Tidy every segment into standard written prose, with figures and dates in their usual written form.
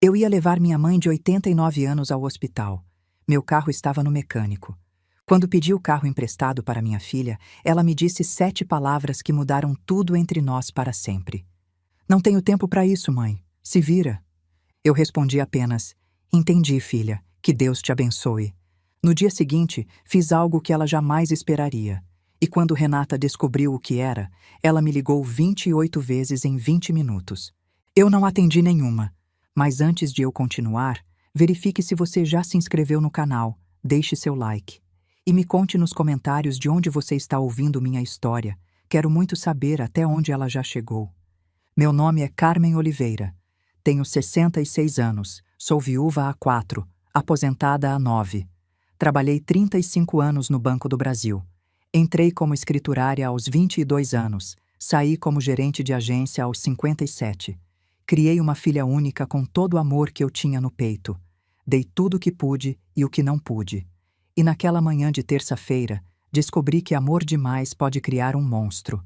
Eu ia levar minha mãe de 89 anos ao hospital. Meu carro estava no mecânico. Quando pedi o carro emprestado para minha filha, ela me disse 7 palavras que mudaram tudo entre nós para sempre. Não tenho tempo para isso, mãe. Se vira. Eu respondi apenas: entendi, filha. Que Deus te abençoe. No dia seguinte, fiz algo que ela jamais esperaria. E quando Renata descobriu o que era, ela me ligou 28 vezes em 20 minutos. Eu não atendi nenhuma. Mas antes de eu continuar, verifique se você já se inscreveu no canal, deixe seu like. E me conte nos comentários de onde você está ouvindo minha história. Quero muito saber até onde ela já chegou. Meu nome é Carmen Oliveira. Tenho 66 anos, sou viúva há 4, aposentada há 9. Trabalhei 35 anos no Banco do Brasil. Entrei como escriturária aos 22 anos, saí como gerente de agência aos 57. Criei uma filha única com todo o amor que eu tinha no peito. Dei tudo o que pude e o que não pude. E naquela manhã de terça-feira, descobri que amor demais pode criar um monstro.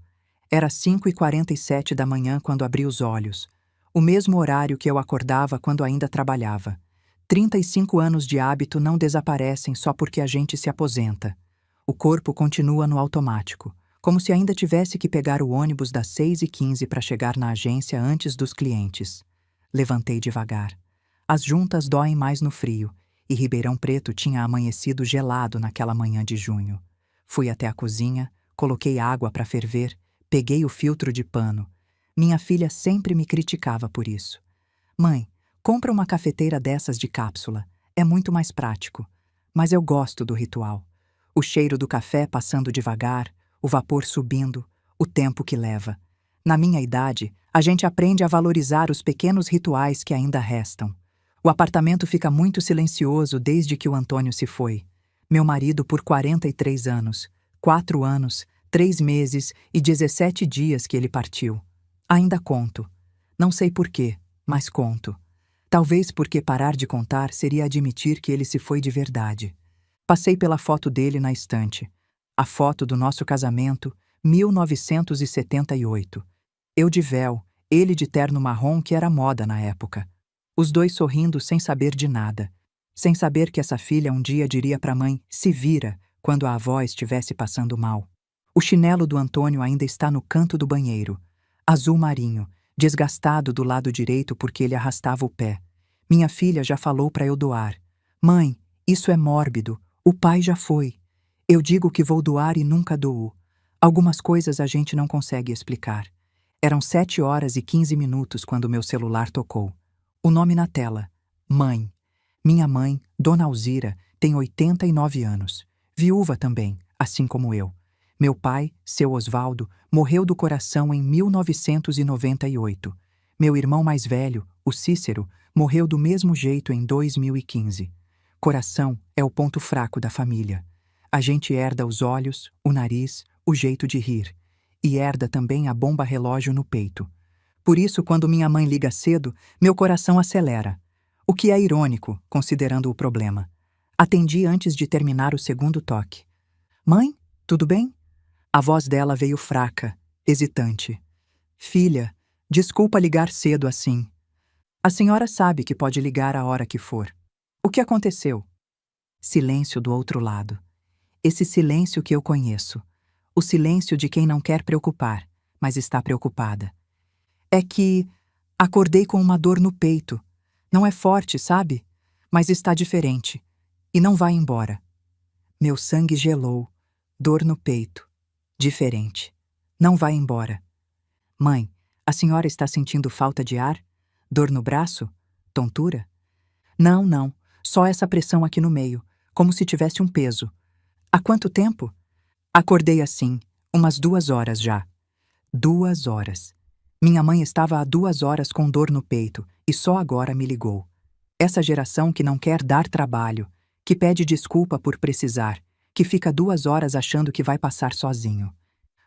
Era 5h47 da manhã quando abri os olhos. O mesmo horário que eu acordava quando ainda trabalhava. 35 anos de hábito não desaparecem só porque a gente se aposenta. O corpo continua no automático, como se ainda tivesse que pegar o ônibus das 6h15 para chegar na agência antes dos clientes. Levantei devagar. As juntas doem mais no frio, e Ribeirão Preto tinha amanhecido gelado naquela manhã de junho. Fui até a cozinha, coloquei água para ferver, peguei o filtro de pano. Minha filha sempre me criticava por isso. Mãe, compra uma cafeteira dessas de cápsula. É muito mais prático. Mas eu gosto do ritual. O cheiro do café passando devagar, o vapor subindo, o tempo que leva. Na minha idade, a gente aprende a valorizar os pequenos rituais que ainda restam. O apartamento fica muito silencioso desde que o Antônio se foi. Meu marido por 43 anos, 4 anos, 3 meses e 17 dias que ele partiu. Ainda conto. Não sei porquê, mas conto. Talvez porque parar de contar seria admitir que ele se foi de verdade. Passei pela foto dele na estante. A foto do nosso casamento, 1978. Eu de véu, ele de terno marrom que era moda na época. Os dois sorrindo sem saber de nada. Sem saber que essa filha um dia diria para a mãe, se vira, quando a avó estivesse passando mal. O chinelo do Antônio ainda está no canto do banheiro. Azul marinho, desgastado do lado direito porque ele arrastava o pé. Minha filha já falou para eu doar. Mãe, isso é mórbido. O pai já foi. Eu digo que vou doar e nunca dou. Algumas coisas a gente não consegue explicar. Eram 7h15 quando meu celular tocou. O nome na tela. Mãe. Minha mãe, Dona Alzira, tem 89 anos. Viúva também, assim como eu. Meu pai, seu Osvaldo, morreu do coração em 1998. Meu irmão mais velho, o Cícero, morreu do mesmo jeito em 2015. Coração é o ponto fraco da família. A gente herda os olhos, o nariz, o jeito de rir. E herda também a bomba relógio no peito. Por isso, quando minha mãe liga cedo, meu coração acelera. O que é irônico, considerando o problema. Atendi antes de terminar o segundo toque. Mãe, tudo bem? A voz dela veio fraca, hesitante. Filha, desculpa ligar cedo assim. A senhora sabe que pode ligar a hora que for. O que aconteceu? Silêncio do outro lado. Esse silêncio que eu conheço. O silêncio de quem não quer preocupar, mas está preocupada. É que acordei com uma dor no peito. Não é forte, sabe? Mas está diferente. E não vai embora. Meu sangue gelou. Dor no peito. Diferente. Não vai embora. Mãe, a senhora está sentindo falta de ar? Dor no braço? Tontura? Não, não. Só essa pressão aqui no meio, como se tivesse um peso. Há quanto tempo? Acordei assim, umas 2 horas já. 2 horas. Minha mãe estava há 2 horas com dor no peito e só agora me ligou. Essa geração que não quer dar trabalho, que pede desculpa por precisar, que fica 2 horas achando que vai passar sozinho.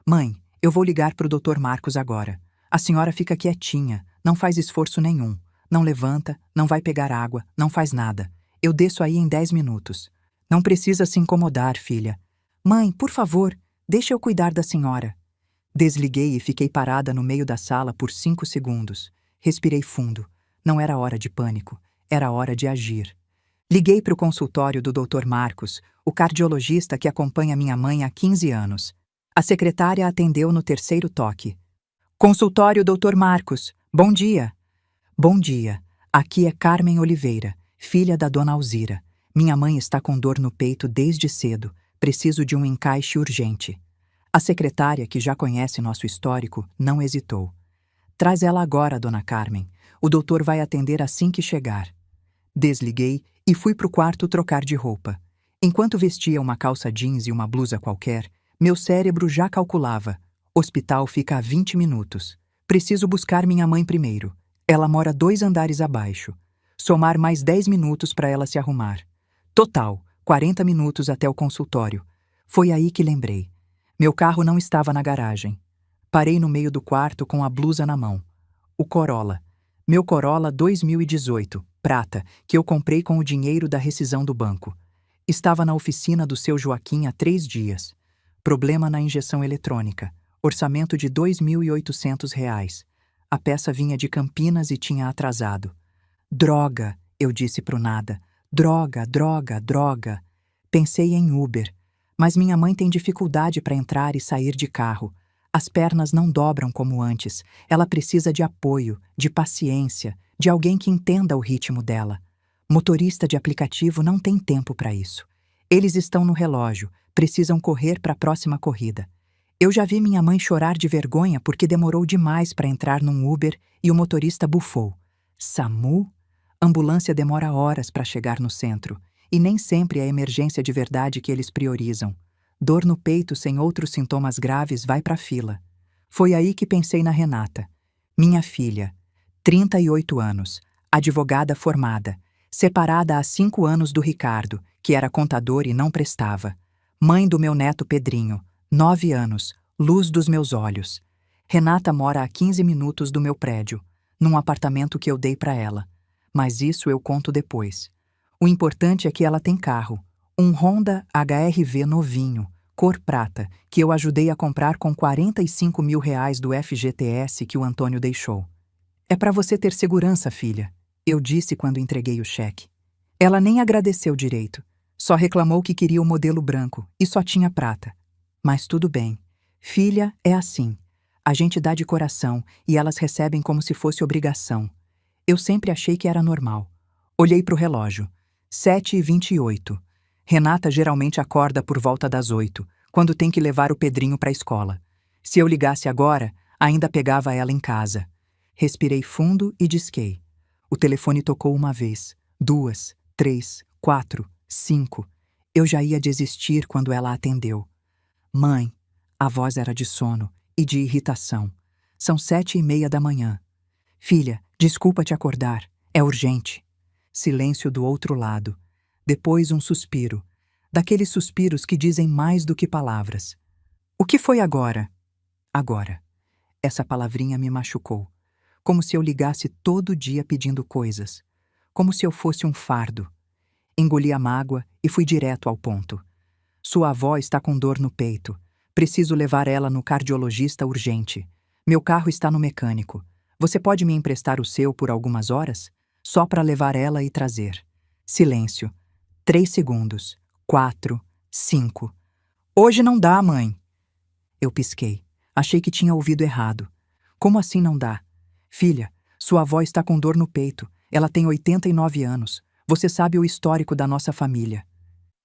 Mãe, eu vou ligar pro Dr. Marcos agora. A senhora fica quietinha, não faz esforço nenhum. Não levanta, não vai pegar água, não faz nada. Eu desço aí em 10 minutos. Não precisa se incomodar, filha. Mãe, por favor, deixa eu cuidar da senhora. Desliguei e fiquei parada no meio da sala por 5 segundos. Respirei fundo. Não era hora de pânico, era hora de agir. Liguei para o consultório do Dr. Marcos, o cardiologista que acompanha minha mãe há 15 anos. A secretária atendeu no terceiro toque. Consultório Dr. Marcos, bom dia. Bom dia, aqui é Carmen Oliveira, filha da dona Alzira. Minha mãe está com dor no peito desde cedo, preciso de um encaixe urgente. A secretária, que já conhece nosso histórico, não hesitou. Traz ela agora, dona Carmen. O doutor vai atender assim que chegar. Desliguei e fui para o quarto trocar de roupa. Enquanto vestia uma calça jeans e uma blusa qualquer, meu cérebro já calculava. Hospital fica a 20 minutos. Preciso buscar minha mãe primeiro. Ela mora 2 andares abaixo. Somar mais 10 minutos para ela se arrumar. Total, 40 minutos até o consultório. Foi aí que lembrei. Meu carro não estava na garagem. Parei no meio do quarto com a blusa na mão. O Corolla. Meu Corolla 2018, prata, que eu comprei com o dinheiro da rescisão do banco. Estava na oficina do seu Joaquim há 3 dias. Problema na injeção eletrônica. Orçamento de R$ 2.800. A peça vinha de Campinas e tinha atrasado. Droga, eu disse pro nada. Droga, droga, droga. Pensei em Uber, mas minha mãe tem dificuldade para entrar e sair de carro. As pernas não dobram como antes. Ela precisa de apoio, de paciência, de alguém que entenda o ritmo dela. Motorista de aplicativo não tem tempo para isso. Eles estão no relógio, precisam correr para a próxima corrida. Eu já vi minha mãe chorar de vergonha porque demorou demais para entrar num Uber e o motorista bufou. SAMU? Ambulância demora horas para chegar no centro, e nem sempre é emergência de verdade que eles priorizam. Dor no peito sem outros sintomas graves vai para a fila. Foi aí que pensei na Renata. Minha filha, 38 anos, advogada formada, separada há 5 anos do Ricardo, que era contador e não prestava. Mãe do meu neto Pedrinho, 9 anos, luz dos meus olhos. Renata mora a 15 minutos do meu prédio, num apartamento que eu dei para ela. Mas isso eu conto depois. O importante é que ela tem carro. Um Honda HR-V novinho, cor prata, que eu ajudei a comprar com R$ 45 mil do FGTS que o Antônio deixou. É para você ter segurança, filha, eu disse quando entreguei o cheque. Ela nem agradeceu direito. Só reclamou que queria o modelo branco e só tinha prata. Mas tudo bem. Filha é assim. A gente dá de coração e elas recebem como se fosse obrigação. Eu sempre achei que era normal. Olhei para o relógio. 7h28. Renata geralmente acorda por volta das 8, quando tem que levar o Pedrinho para a escola. Se eu ligasse agora, ainda pegava ela em casa. Respirei fundo e disquei. O telefone tocou uma vez, 2, 3, 4, 5. Eu já ia desistir quando ela atendeu. Mãe, a voz era de sono e de irritação. São 7h30 da manhã. Filha, desculpa te acordar, é urgente. Silêncio do outro lado. Depois um suspiro. Daqueles suspiros que dizem mais do que palavras. O que foi agora? Agora. Essa palavrinha me machucou. Como se eu ligasse todo dia pedindo coisas. Como se eu fosse um fardo. Engoli a mágoa e fui direto ao ponto. Sua avó está com dor no peito. Preciso levar ela no cardiologista urgente. Meu carro está no mecânico. Você pode me emprestar o seu por algumas horas? Só para levar ela e trazer. Silêncio. 3 segundos. 4, 5. Hoje não dá, mãe. Eu pisquei. Achei que tinha ouvido errado. Como assim não dá? Filha, sua avó está com dor no peito. Ela tem 89 anos. Você sabe o histórico da nossa família.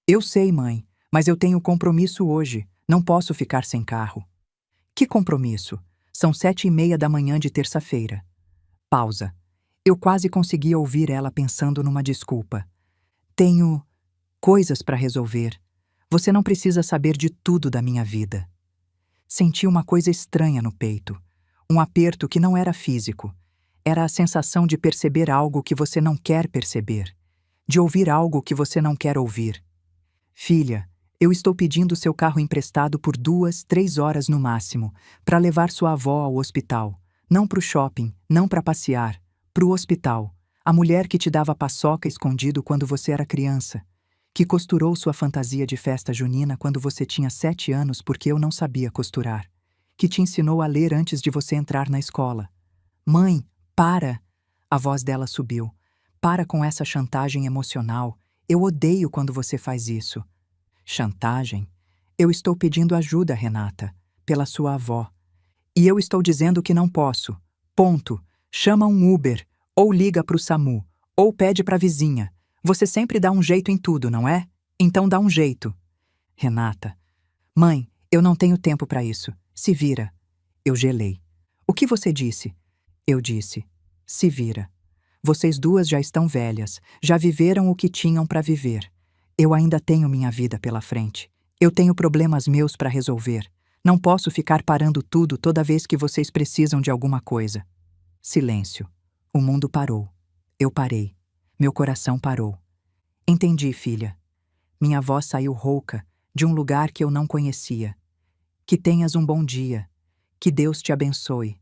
Eu sei, mãe, mas eu tenho compromisso hoje. Não posso ficar sem carro. Que compromisso? São 7h30 da manhã de terça-feira. Pausa. Eu quase conseguia ouvir ela pensando numa desculpa. Tenho coisas para resolver. Você não precisa saber de tudo da minha vida. Senti uma coisa estranha no peito. Um aperto que não era físico. Era a sensação de perceber algo que você não quer perceber. De ouvir algo que você não quer ouvir. Filha, eu estou pedindo seu carro emprestado por 2, 3 horas no máximo, para levar sua avó ao hospital. Não para o shopping, não para passear. Para o hospital. A mulher que te dava paçoca escondido quando você era criança. Que costurou sua fantasia de festa junina quando você tinha 7 anos porque eu não sabia costurar. Que te ensinou a ler antes de você entrar na escola. Mãe, para! A voz dela subiu. Para com essa chantagem emocional. Eu odeio quando você faz isso. Chantagem? Eu estou pedindo ajuda, Renata, pela sua avó. E eu estou dizendo que não posso. Ponto. Chama um Uber, ou liga para o SAMU, ou pede para a vizinha. Você sempre dá um jeito em tudo, não é? Então dá um jeito. Renata. Mãe, eu não tenho tempo para isso. Se vira. Eu gelei. O que você disse? Eu disse. Se vira. Vocês duas já estão velhas, já viveram o que tinham para viver. Eu ainda tenho minha vida pela frente. Eu tenho problemas meus para resolver. Não posso ficar parando tudo toda vez que vocês precisam de alguma coisa. Silêncio. O mundo parou. Eu parei. Meu coração parou. Entendi, filha. Minha voz saiu rouca, de um lugar que eu não conhecia. Que tenhas um bom dia. Que Deus te abençoe.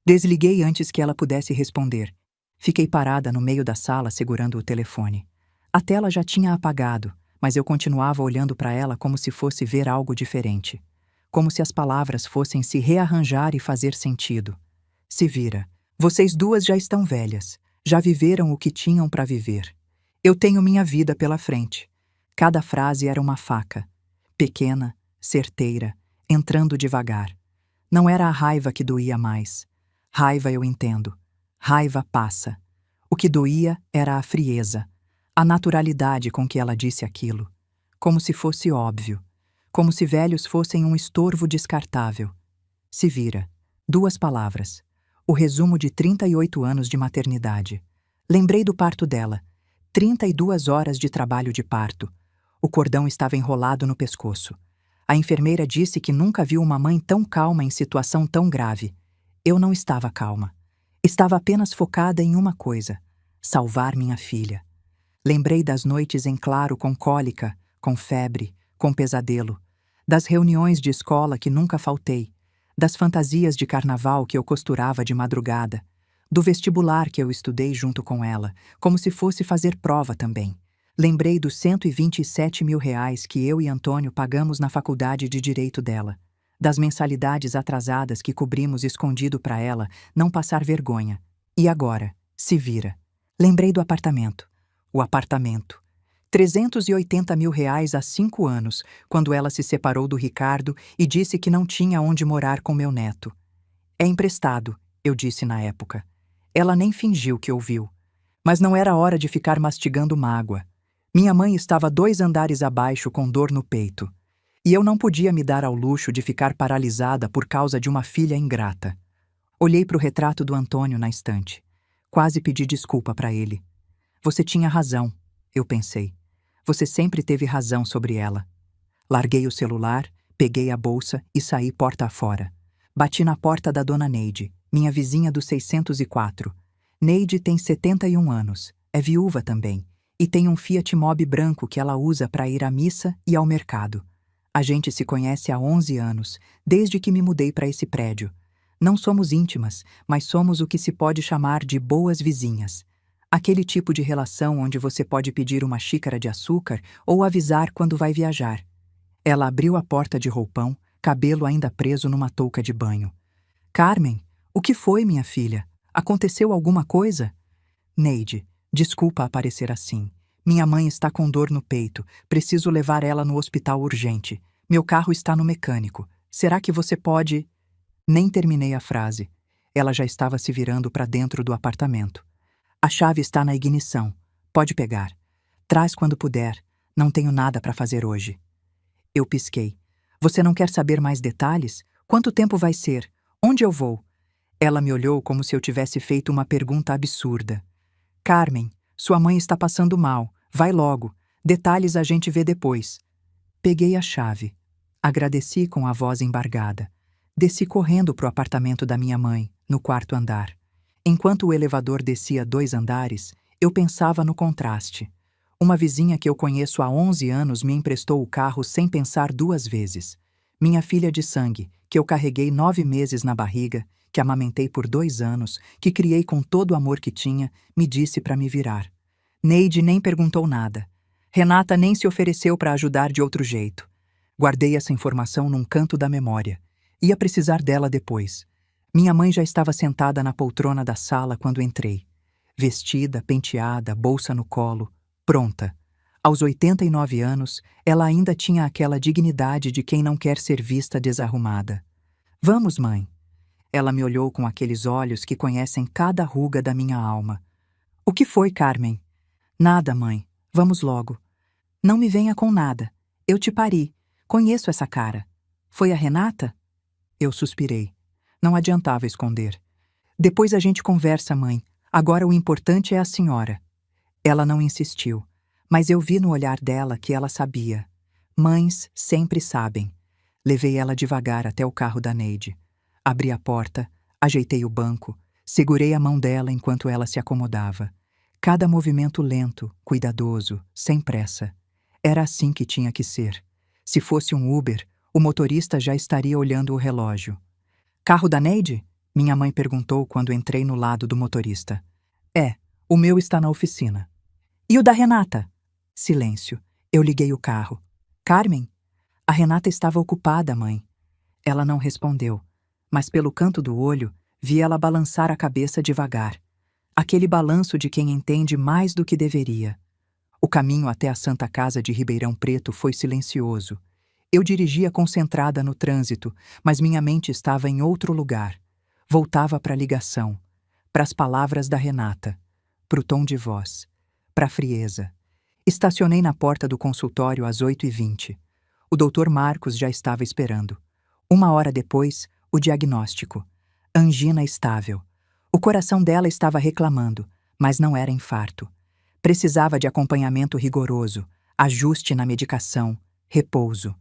Desliguei antes que ela pudesse responder. Fiquei parada no meio da sala segurando o telefone. A tela já tinha apagado, mas eu continuava olhando para ela como se fosse ver algo diferente. Como se as palavras fossem se rearranjar e fazer sentido. Se vira. Vocês duas já estão velhas. Já viveram o que tinham para viver. Eu tenho minha vida pela frente. Cada frase era uma faca. Pequena, certeira, entrando devagar. Não era a raiva que doía mais. Raiva eu entendo. Raiva passa. O que doía era a frieza, a naturalidade com que ela disse aquilo. Como se fosse óbvio. Como se velhos fossem um estorvo descartável. Se vira. 2 palavras. O resumo de 38 anos de maternidade. Lembrei do parto dela. 32 horas de trabalho de parto. O cordão estava enrolado no pescoço. A enfermeira disse que nunca viu uma mãe tão calma em situação tão grave. Eu não estava calma. Estava apenas focada em uma coisa: salvar minha filha. Lembrei das noites em claro com cólica, com febre, com pesadelo, das reuniões de escola que nunca faltei, das fantasias de carnaval que eu costurava de madrugada, do vestibular que eu estudei junto com ela, como se fosse fazer prova também. Lembrei dos R$ 127.000 que eu e Antônio pagamos na faculdade de Direito dela, das mensalidades atrasadas que cobrimos escondido para ela não passar vergonha. E agora, se vira. Lembrei do apartamento. O apartamento. R$ 380.000 há 5 anos, quando ela se separou do Ricardo e disse que não tinha onde morar com meu neto. É emprestado, eu disse na época. Ela nem fingiu que ouviu. Mas não era hora de ficar mastigando mágoa. Minha mãe estava 2 andares abaixo com dor no peito. E eu não podia me dar ao luxo de ficar paralisada por causa de uma filha ingrata. Olhei para o retrato do Antônio na estante. Quase pedi desculpa para ele. Você tinha razão, eu pensei. Você sempre teve razão sobre ela. Larguei o celular, peguei a bolsa e saí porta afora. Bati na porta da dona Neide, minha vizinha do 604. Neide tem 71 anos, é viúva também, e tem um Fiat Mobi branco que ela usa para ir à missa e ao mercado. A gente se conhece há 11 anos, desde que me mudei para esse prédio. Não somos íntimas, mas somos o que se pode chamar de boas vizinhas. Aquele tipo de relação onde você pode pedir uma xícara de açúcar ou avisar quando vai viajar. Ela abriu a porta de roupão, cabelo ainda preso numa touca de banho. Carmen, o que foi, minha filha? Aconteceu alguma coisa? Neide, desculpa aparecer assim. Minha mãe está com dor no peito. Preciso levar ela no hospital urgente. Meu carro está no mecânico. Será que você pode... Nem terminei a frase. Ela já estava se virando para dentro do apartamento. A chave está na ignição. Pode pegar. Traz quando puder. Não tenho nada para fazer hoje. Eu pisquei. Você não quer saber mais detalhes? Quanto tempo vai ser? Onde eu vou? Ela me olhou como se eu tivesse feito uma pergunta absurda. Carmen, sua mãe está passando mal. Vai logo. Detalhes a gente vê depois. Peguei a chave. Agradeci com a voz embargada. Desci correndo para o apartamento da minha mãe, no 4º andar. Enquanto o elevador descia 2 andares, eu pensava no contraste. Uma vizinha que eu conheço há 11 anos me emprestou o carro sem pensar 2 vezes. Minha filha de sangue, que eu carreguei 9 meses na barriga, que amamentei por 2 anos, que criei com todo o amor que tinha, me disse para me virar. Neide nem perguntou nada. Renata nem se ofereceu para ajudar de outro jeito. Guardei essa informação num canto da memória. Ia precisar dela depois. Minha mãe já estava sentada na poltrona da sala quando entrei. vestida, penteada, bolsa no colo, pronta. Aos 89 anos, ela ainda tinha aquela dignidade de quem não quer ser vista desarrumada. Vamos, mãe. Ela me olhou com aqueles olhos que conhecem cada ruga da minha alma. O que foi, Carmen? Nada, mãe. Vamos logo. Não me venha com nada. Eu te pari. Conheço essa cara. Foi a Renata? Eu suspirei. Não adiantava esconder. Depois a gente conversa, mãe. Agora o importante é a senhora. Ela não insistiu, mas eu vi no olhar dela que ela sabia. Mães sempre sabem. Levei ela devagar até o carro da Neide. Abri a porta, ajeitei o banco, segurei a mão dela enquanto ela se acomodava. Cada movimento lento, cuidadoso, sem pressa. Era assim que tinha que ser. Se fosse um Uber, o motorista já estaria olhando o relógio. Carro da Neide? Minha mãe perguntou quando entrei no lado do motorista. É, o meu está na oficina. E o da Renata? Silêncio. Eu liguei o carro. Carmen? A Renata estava ocupada, mãe. Ela não respondeu, mas pelo canto do olho, vi ela balançar a cabeça devagar. Aquele balanço de quem entende mais do que deveria. O caminho até a Santa Casa de Ribeirão Preto foi silencioso. Eu dirigia concentrada no trânsito, mas minha mente estava em outro lugar. Voltava para a ligação, para as palavras da Renata, para o tom de voz, para a frieza. Estacionei na porta do consultório às 8h20. O doutor Marcos já estava esperando. 1 hora depois, o diagnóstico. Angina estável. O coração dela estava reclamando, mas não era infarto. Precisava de acompanhamento rigoroso, ajuste na medicação, repouso.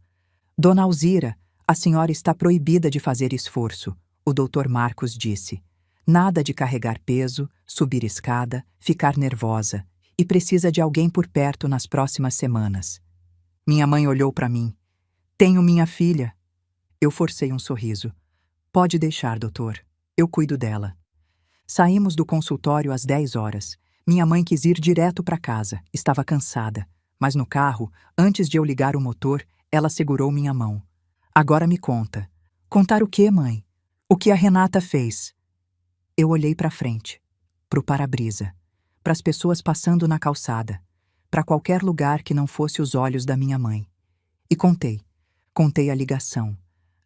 Dona Alzira, a senhora está proibida de fazer esforço, o doutor Marcos disse. Nada de carregar peso, subir escada, ficar nervosa, e precisa de alguém por perto nas próximas semanas. Minha mãe olhou para mim. Tenho minha filha. Eu forcei um sorriso. Pode deixar, doutor. Eu cuido dela. Saímos do consultório às 10 horas. Minha mãe quis ir direto para casa. Estava cansada. Mas no carro, antes de eu ligar o motor, ela segurou minha mão. Agora me conta. Contar o quê, mãe? O que a Renata fez? Eu olhei para frente. Pro para-brisa. Para as pessoas passando na calçada. Para qualquer lugar que não fosse os olhos da minha mãe. E contei. Contei a ligação.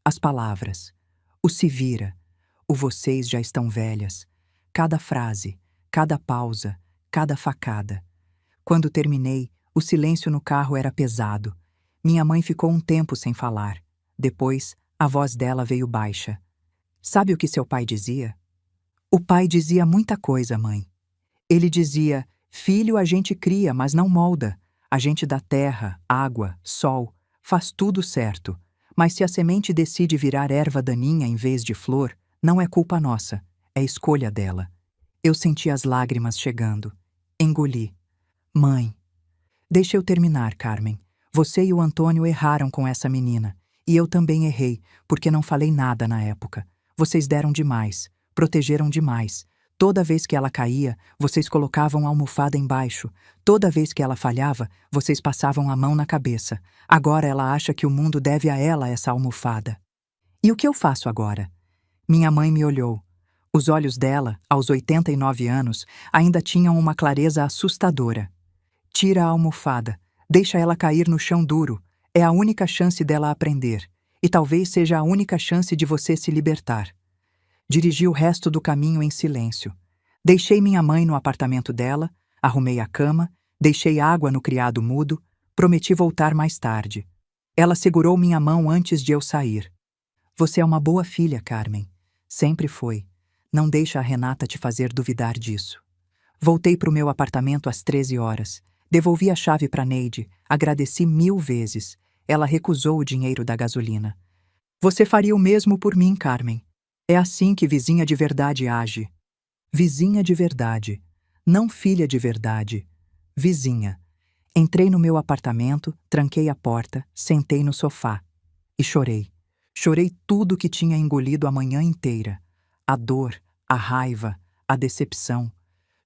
As palavras. O se vira. O vocês já estão velhas. Cada frase. Cada pausa. Cada facada. Quando terminei, o silêncio no carro era pesado. Minha mãe ficou um tempo sem falar. Depois, a voz dela veio baixa. Sabe o que seu pai dizia? O pai dizia muita coisa, mãe. Ele dizia, filho a gente cria, mas não molda. A gente dá terra, água, sol, faz tudo certo. Mas se a semente decide virar erva daninha em vez de flor, não é culpa nossa, é escolha dela. Eu senti as lágrimas chegando. Engoli. Mãe. Deixa eu terminar, Carmen. Você e o Antônio erraram com essa menina. E eu também errei, porque não falei nada na época. Vocês deram demais, protegeram demais. Toda vez que ela caía, vocês colocavam a almofada embaixo. Toda vez que ela falhava, vocês passavam a mão na cabeça. Agora ela acha que o mundo deve a ela essa almofada. E o que eu faço agora? Minha mãe me olhou. Os olhos dela, aos 89 anos, ainda tinham uma clareza assustadora. Tira a almofada. Deixa ela cair no chão duro. É a única chance dela aprender. E talvez seja a única chance de você se libertar. Dirigi o resto do caminho em silêncio. Deixei minha mãe no apartamento dela, arrumei a cama, deixei água no criado mudo, prometi voltar mais tarde. Ela segurou minha mão antes de eu sair. Você é uma boa filha, Carmen. Sempre foi. Não deixa a Renata te fazer duvidar disso. Voltei para o meu apartamento às 13 horas. Devolvi a chave para Neide, agradeci 1000 vezes. Ela recusou o dinheiro da gasolina. Você faria o mesmo por mim, Carmen. É assim que vizinha de verdade age. Vizinha de verdade. Não filha de verdade. Vizinha. Entrei no meu apartamento, tranquei a porta, sentei no sofá. E chorei. Chorei tudo que tinha engolido a manhã inteira. A dor, a raiva, a decepção.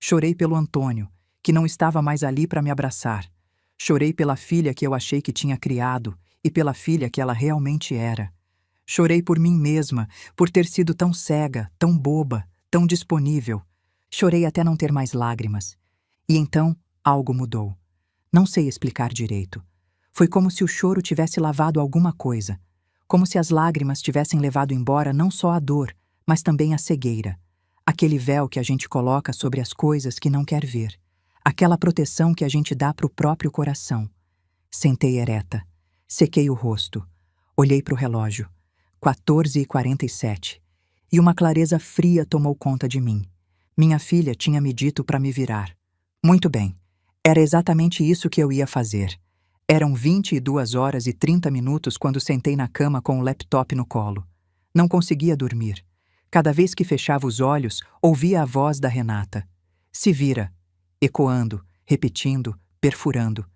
Chorei pelo Antônio, que não estava mais ali para me abraçar. Chorei pela filha que eu achei que tinha criado e pela filha que ela realmente era. Chorei por mim mesma, por ter sido tão cega, tão boba, tão disponível. Chorei até não ter mais lágrimas. E então, algo mudou. Não sei explicar direito. Foi como se o choro tivesse lavado alguma coisa. Como se as lágrimas tivessem levado embora não só a dor, mas também a cegueira. Aquele véu que a gente coloca sobre as coisas que não quer ver. Aquela proteção que a gente dá para o próprio coração. Sentei ereta. Sequei o rosto. Olhei para o relógio. 14h47. E uma clareza fria tomou conta de mim. Minha filha tinha me dito para me virar. Muito bem. Era exatamente isso que eu ia fazer. Eram 22h30 quando sentei na cama com o laptop no colo. Não conseguia dormir. Cada vez que fechava os olhos, ouvia a voz da Renata. Se vira. Ecoando, repetindo, perfurando.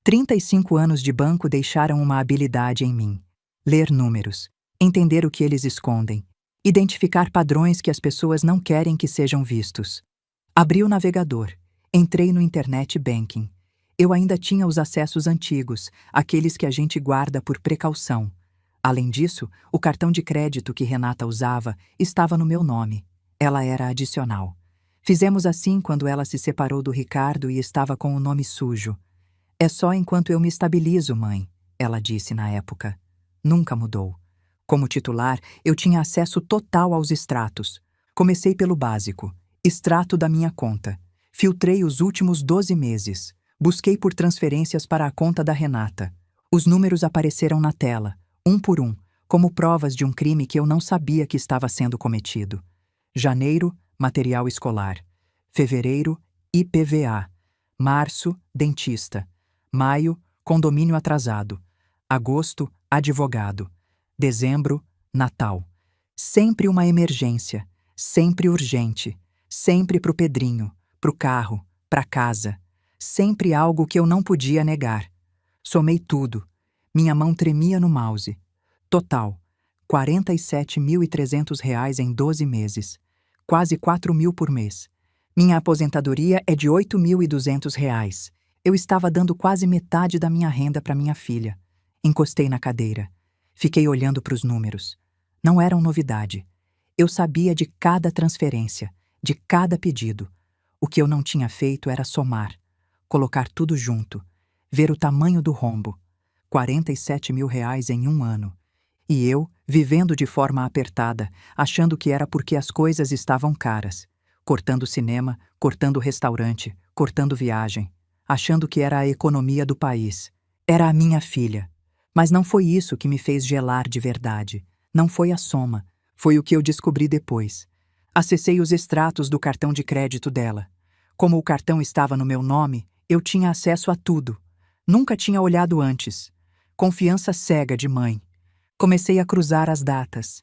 35 anos de banco deixaram uma habilidade em mim. Ler números. Entender o que eles escondem. Identificar padrões que as pessoas não querem que sejam vistos. Abri o navegador. Entrei no Internet Banking. Eu ainda tinha os acessos antigos, aqueles que a gente guarda por precaução. Além disso, o cartão de crédito que Renata usava estava no meu nome. Ela era adicional. Fizemos assim quando ela se separou do Ricardo e estava com o nome sujo. É só enquanto eu me estabilizo, mãe, ela disse na época. Nunca mudou. Como titular, eu tinha acesso total aos extratos. Comecei pelo básico. Extrato da minha conta. Filtrei os últimos 12 meses. Busquei por transferências para a conta da Renata. Os números apareceram na tela, um por um, como provas de um crime que eu não sabia que estava sendo cometido. Janeiro, material escolar. Fevereiro, IPVA. Março, dentista. Maio, condomínio atrasado. Agosto, advogado. Dezembro, Natal. Sempre uma emergência, sempre urgente, sempre pro Pedrinho, pro carro, pra casa. Sempre algo que eu não podia negar. Somei tudo. Minha mão tremia no mouse. Total, R$ 47.300 em 12 meses. Quase 4.000 por mês. Minha aposentadoria é de R$ 8.200. Eu estava dando quase metade da minha renda para minha filha. Encostei na cadeira. Fiquei olhando para os números. Não eram novidade. Eu sabia de cada transferência, de cada pedido. O que eu não tinha feito era somar, colocar tudo junto, ver o tamanho do rombo. R$ 47.000 em um ano. E eu, vivendo de forma apertada, achando que era porque as coisas estavam caras. Cortando cinema, cortando restaurante, cortando viagem. Achando que era a economia do país. Era a minha filha. Mas não foi isso que me fez gelar de verdade. Não foi a soma. Foi o que eu descobri depois. Acessei os extratos do cartão de crédito dela. Como o cartão estava no meu nome, eu tinha acesso a tudo. Nunca tinha olhado antes. Confiança cega de mãe. Comecei a cruzar as datas.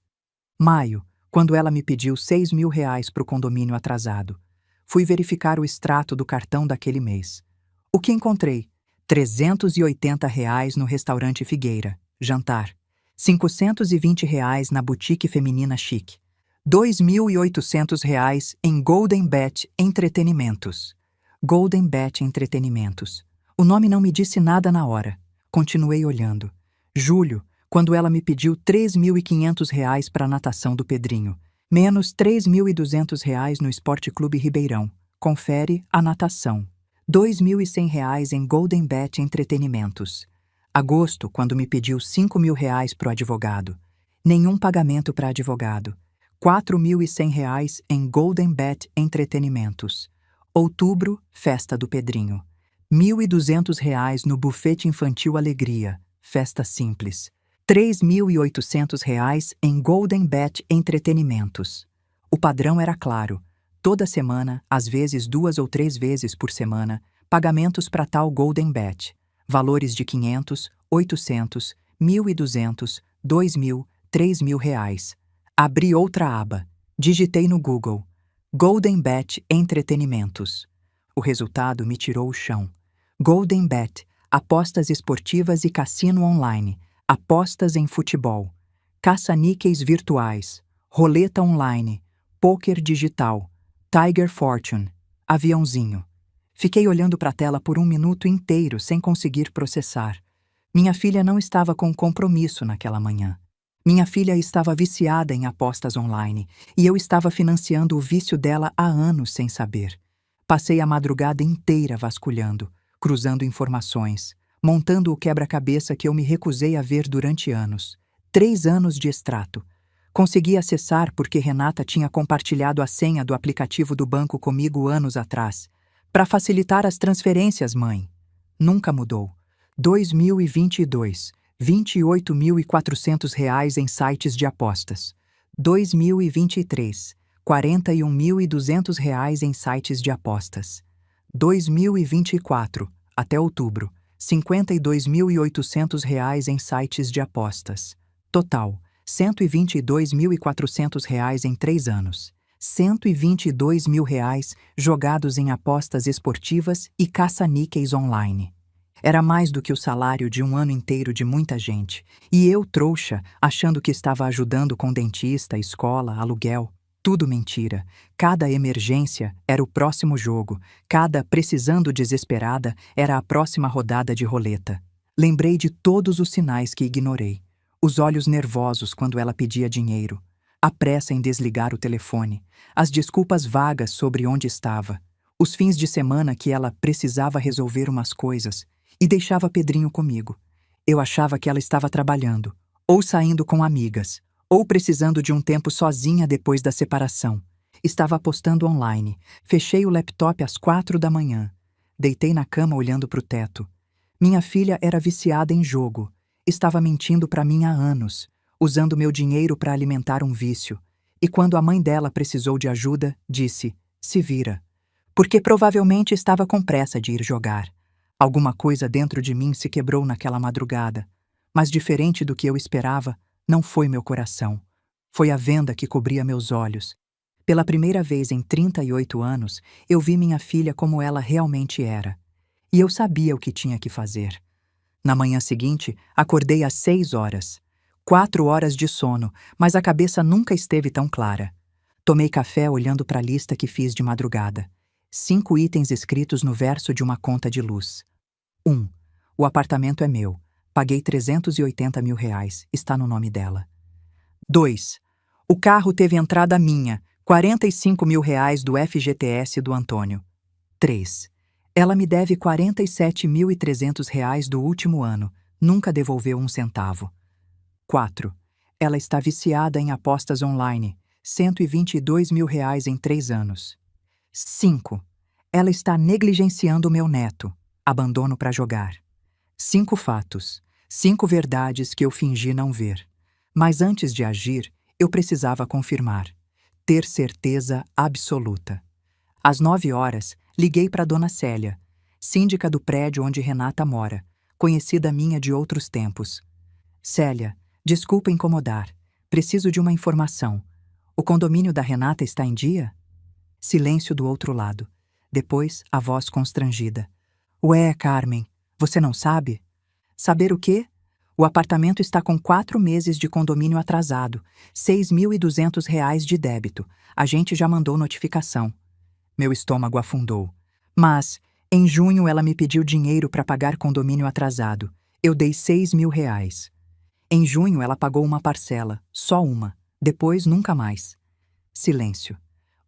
Maio, quando ela me pediu R$ 6.000 para o condomínio atrasado. Fui verificar o extrato do cartão daquele mês. O que encontrei? R$ 380 no restaurante Figueira, jantar. R$ 520 na boutique feminina chique. R$ 2.800 em Golden Bet Entretenimentos. Golden Bet Entretenimentos. O nome não me disse nada na hora. Continuei olhando. Julho, quando ela me pediu R$ 3.500 para a natação do Pedrinho. Menos R$ 3.200 no Esporte Clube Ribeirão. Confere a natação. R$ 2.100 em Golden Bet Entretenimentos. Agosto, quando me pediu R$ 5.000 para o advogado. Nenhum pagamento para advogado. R$ 4.100 em Golden Bet Entretenimentos. Outubro, festa do Pedrinho. R$ 1.200 no Bufete Infantil Alegria, festa simples. R$ 3.800 em Golden Bet Entretenimentos. O padrão era claro. Toda semana, às vezes 2 ou 3 vezes por semana, pagamentos para tal Golden Bet. Valores de R$ 500, 800, 1.200, 2.000, R$ 3.000. Abri outra aba. Digitei no Google. Golden Bet Entretenimentos. O resultado me tirou o chão. Golden Bet, apostas esportivas e cassino online, apostas em futebol, caça-níqueis virtuais, roleta online, pôquer digital, Tiger Fortune, aviãozinho. Fiquei olhando para a tela por 1 minuto inteiro sem conseguir processar. Minha filha não estava com compromisso naquela manhã. Minha filha estava viciada em apostas online e eu estava financiando o vício dela há anos sem saber. Passei a madrugada inteira vasculhando, cruzando informações, montando o quebra-cabeça que eu me recusei a ver durante anos. 3 anos de extrato. Consegui acessar porque Renata tinha compartilhado a senha do aplicativo do banco comigo anos atrás. Para facilitar as transferências, mãe. Nunca mudou. 2022. R$ 28.400 em sites de apostas. 2023. R$ 41.200 em sites de apostas. 2024. Até outubro. R$ 52.800 em sites de apostas. Total. R$ 122.400 em 3 anos. R$ 122.000 jogados em apostas esportivas e caça-níqueis online. Era mais do que o salário de um ano inteiro de muita gente. E eu, trouxa, achando que estava ajudando com dentista, escola, aluguel. Tudo mentira. Cada emergência era o próximo jogo. Cada precisando desesperada era a próxima rodada de roleta. Lembrei de todos os sinais que ignorei. Os olhos nervosos quando ela pedia dinheiro. A pressa em desligar o telefone. As desculpas vagas sobre onde estava. Os fins de semana que ela precisava resolver umas coisas. E deixava Pedrinho comigo. Eu achava que ela estava trabalhando, ou saindo com amigas, ou precisando de um tempo sozinha depois da separação. Estava apostando online. Fechei o laptop às 4 da manhã. Deitei na cama olhando para o teto. Minha filha era viciada em jogo. Estava mentindo para mim há anos, usando meu dinheiro para alimentar um vício. E quando a mãe dela precisou de ajuda, disse, se vira. Porque provavelmente estava com pressa de ir jogar. Alguma coisa dentro de mim se quebrou naquela madrugada, mas diferente do que eu esperava, não foi meu coração. Foi a venda que cobria meus olhos. Pela primeira vez em 38 anos, eu vi minha filha como ela realmente era. E eu sabia o que tinha que fazer. Na manhã seguinte, acordei às 6 horas. 4 horas de sono, mas a cabeça nunca esteve tão clara. Tomei café olhando para a lista que fiz de madrugada. 5 itens escritos no verso de uma conta de luz. 1. O apartamento é meu. Paguei R$ 380.000. Está no nome dela. 2. O carro teve entrada minha. R$ 45.000 do FGTS do Antônio. 3. Ela me deve R$ 47.300 do último ano. Nunca devolveu um centavo. 4. Ela está viciada em apostas online. R$ 122.000 em 3 anos. 5. Ela está negligenciando meu neto. Abandono para jogar. 5 fatos. 5 verdades que eu fingi não ver. Mas antes de agir, eu precisava confirmar. Ter certeza absoluta. Às 9 horas, liguei para Dona Célia, síndica do prédio onde Renata mora, conhecida minha de outros tempos. Célia, desculpa incomodar. Preciso de uma informação. O condomínio da Renata está em dia? Silêncio do outro lado. Depois, a voz constrangida. Ué, Carmen, você não sabe? Saber o quê? O apartamento está com 4 meses de condomínio atrasado, R$ 6.200 de débito. A gente já mandou notificação. Meu estômago afundou. Mas, em junho ela me pediu dinheiro para pagar condomínio atrasado. Eu dei R$ 6.000. Em junho ela pagou uma parcela, só uma. Depois, nunca mais. Silêncio.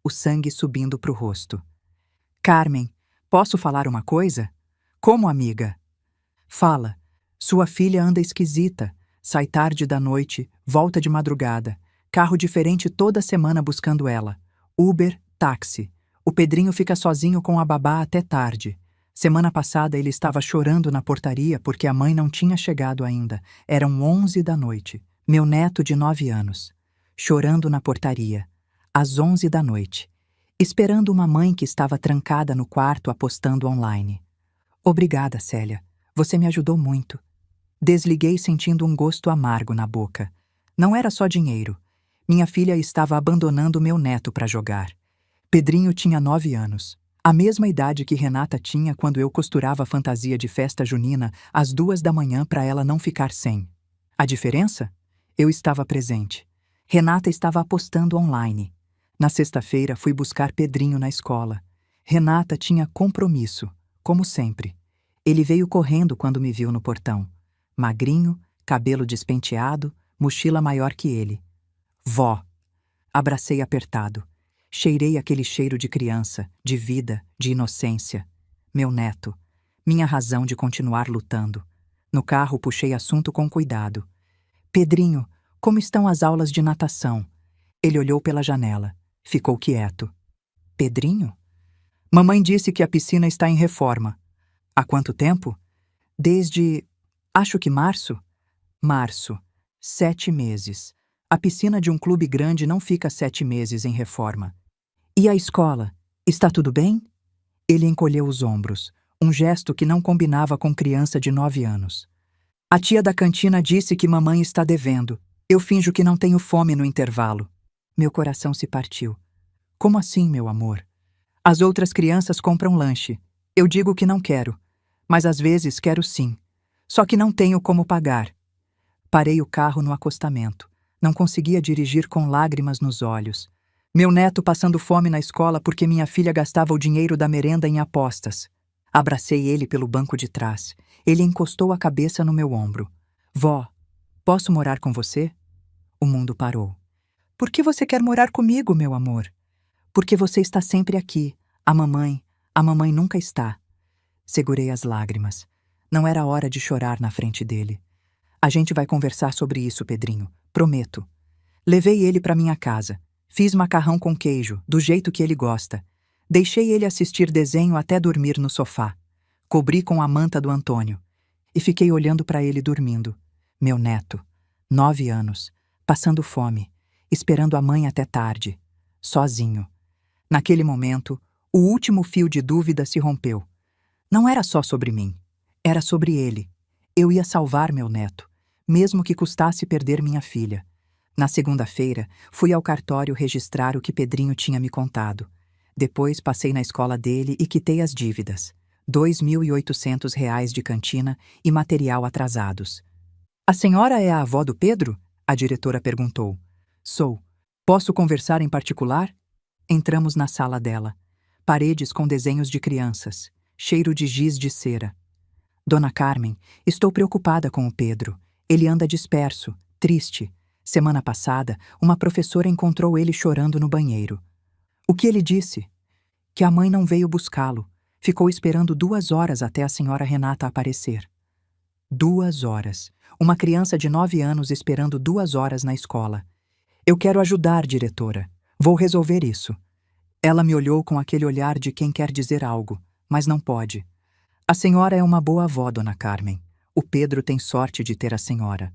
O sangue subindo para o rosto. Carmen, posso falar uma coisa? Como amiga? Fala. Sua filha anda esquisita. Sai tarde da noite, volta de madrugada. Carro diferente toda semana buscando ela. Uber, táxi. O Pedrinho fica sozinho com a babá até tarde. Semana passada ele estava chorando na portaria porque a mãe não tinha chegado ainda. Eram 11 da noite. Meu neto de 9 anos. Chorando na portaria. Às 11 da noite. Esperando uma mãe que estava trancada no quarto apostando online. Obrigada, Célia. Você me ajudou muito. Desliguei sentindo um gosto amargo na boca. Não era só dinheiro. Minha filha estava abandonando meu neto para jogar. Pedrinho tinha 9 anos. A mesma idade que Renata tinha quando eu costurava a fantasia de festa junina às 2 da manhã para ela não ficar sem. A diferença? Eu estava presente. Renata estava apostando online. Na sexta-feira fui buscar Pedrinho na escola. Renata tinha compromisso, como sempre. Ele veio correndo quando me viu no portão. Magrinho, cabelo despenteado, mochila maior que ele. Vó! Abracei apertado. Cheirei aquele cheiro de criança, de vida, de inocência. Meu neto. Minha razão de continuar lutando. No carro puxei assunto com cuidado. Pedrinho, como estão as aulas de natação? Ele olhou pela janela. Ficou quieto. Pedrinho? Mamãe disse que a piscina está em reforma. Há quanto tempo? Desde... acho que março? Março. 7 meses. A piscina de um clube grande não fica 7 meses em reforma. E a escola? Está tudo bem? Ele encolheu os ombros, um gesto que não combinava com criança de 9 anos. A tia da cantina disse que mamãe está devendo. Eu finjo que não tenho fome no intervalo. Meu coração se partiu. Como assim, meu amor? As outras crianças compram lanche. Eu digo que não quero, mas às vezes quero sim. Só que não tenho como pagar. Parei o carro no acostamento. Não conseguia dirigir com lágrimas nos olhos. Meu neto passando fome na escola porque minha filha gastava o dinheiro da merenda em apostas. Abracei ele pelo banco de trás. Ele encostou a cabeça no meu ombro. Vó, posso morar com você? O mundo parou. Por que você quer morar comigo, meu amor? Porque você está sempre aqui. A mamãe nunca está. Segurei as lágrimas. Não era hora de chorar na frente dele. A gente vai conversar sobre isso, Pedrinho. Prometo. Levei ele para minha casa. Fiz macarrão com queijo, do jeito que ele gosta. Deixei ele assistir desenho até dormir no sofá. Cobri com a manta do Antônio. E fiquei olhando para ele dormindo. Meu neto, 9 anos, passando fome, esperando a mãe até tarde, sozinho. Naquele momento, o último fio de dúvida se rompeu. Não era só sobre mim, era sobre ele. Eu ia salvar meu neto, mesmo que custasse perder minha filha. Na segunda-feira, fui ao cartório registrar o que Pedrinho tinha me contado. Depois passei na escola dele e quitei as dívidas. R$ 2.800 de cantina e material atrasados. A senhora é a avó do Pedro? A diretora perguntou. Sou. Posso conversar em particular? Entramos na sala dela. Paredes com desenhos de crianças. Cheiro de giz de cera. Dona Carmen, estou preocupada com o Pedro. Ele anda disperso, triste. Semana passada, uma professora encontrou ele chorando no banheiro. O que ele disse? Que a mãe não veio buscá-lo. Ficou esperando 2 horas até a senhora Renata aparecer. 2 horas. Uma criança de 9 anos esperando 2 horas na escola. Eu quero ajudar, diretora. Vou resolver isso. Ela me olhou com aquele olhar de quem quer dizer algo, mas não pode. A senhora é uma boa avó, dona Carmen. O Pedro tem sorte de ter a senhora.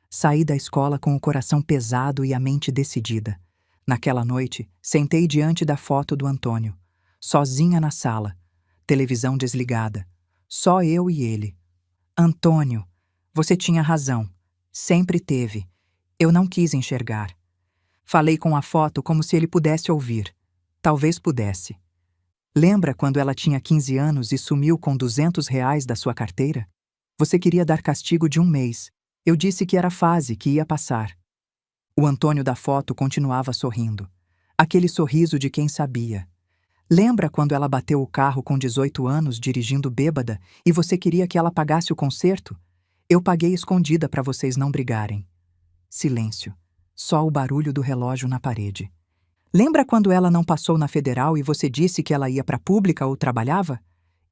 Saí da escola com o coração pesado e a mente decidida. Naquela noite, sentei diante da foto do Antônio. Sozinha na sala. Televisão desligada. Só eu e ele. Antônio, você tinha razão. Sempre teve. Eu não quis enxergar. Falei com a foto como se ele pudesse ouvir. Talvez pudesse. Lembra quando ela tinha 15 anos e sumiu com R$ 200 da sua carteira? Você queria dar castigo de 1 mês. Eu disse que era fase, que ia passar. O Antônio da foto continuava sorrindo. Aquele sorriso de quem sabia. Lembra quando ela bateu o carro com 18 anos dirigindo bêbada e você queria que ela pagasse o conserto? Eu paguei escondida para vocês não brigarem. Silêncio. Só o barulho do relógio na parede. Lembra quando ela não passou na federal e você disse que ela ia para a pública ou trabalhava?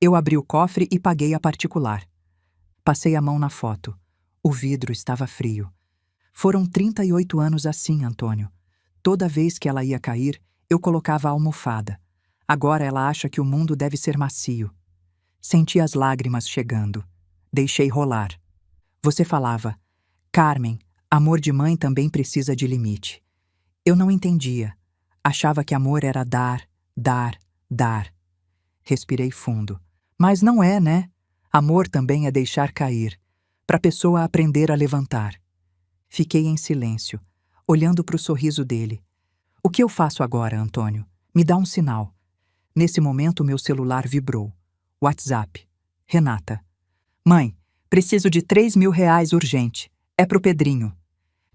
Eu abri o cofre e paguei a particular. Passei a mão na foto. O vidro estava frio. Foram 38 anos assim, Antônio. Toda vez que ela ia cair, eu colocava a almofada. Agora ela acha que o mundo deve ser macio. Senti as lágrimas chegando. Deixei rolar. Você falava, Carmen, amor de mãe também precisa de limite. Eu não entendia. Achava que amor era dar, dar, dar. Respirei fundo. Mas não é, né? Amor também é deixar cair, para a pessoa aprender a levantar. Fiquei em silêncio, olhando para o sorriso dele. O que eu faço agora, Antônio? Me dá um sinal. Nesse momento, meu celular vibrou. WhatsApp. Renata. Mãe, preciso de R$ 3.000 urgente. É pro Pedrinho.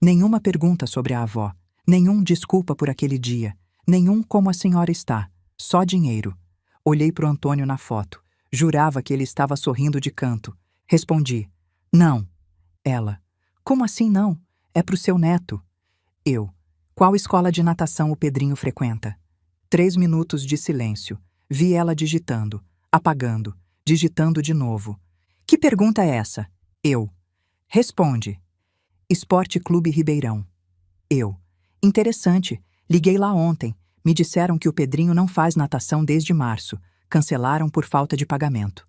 Nenhuma pergunta sobre a avó. Nenhum desculpa por aquele dia. Nenhum como a senhora está. Só dinheiro. Olhei pro Antônio na foto. Jurava que ele estava sorrindo de canto. Respondi. Não. Ela. Como assim não? é pro seu neto. Eu. Qual escola de natação o Pedrinho frequenta? 3 minutos de silêncio. Vi ela digitando, apagando, digitando de novo. Que pergunta é essa? Eu. Responde. Esporte Clube Ribeirão. Eu. Interessante. Liguei lá ontem. Me disseram que o Pedrinho não faz natação desde março. Cancelaram por falta de pagamento.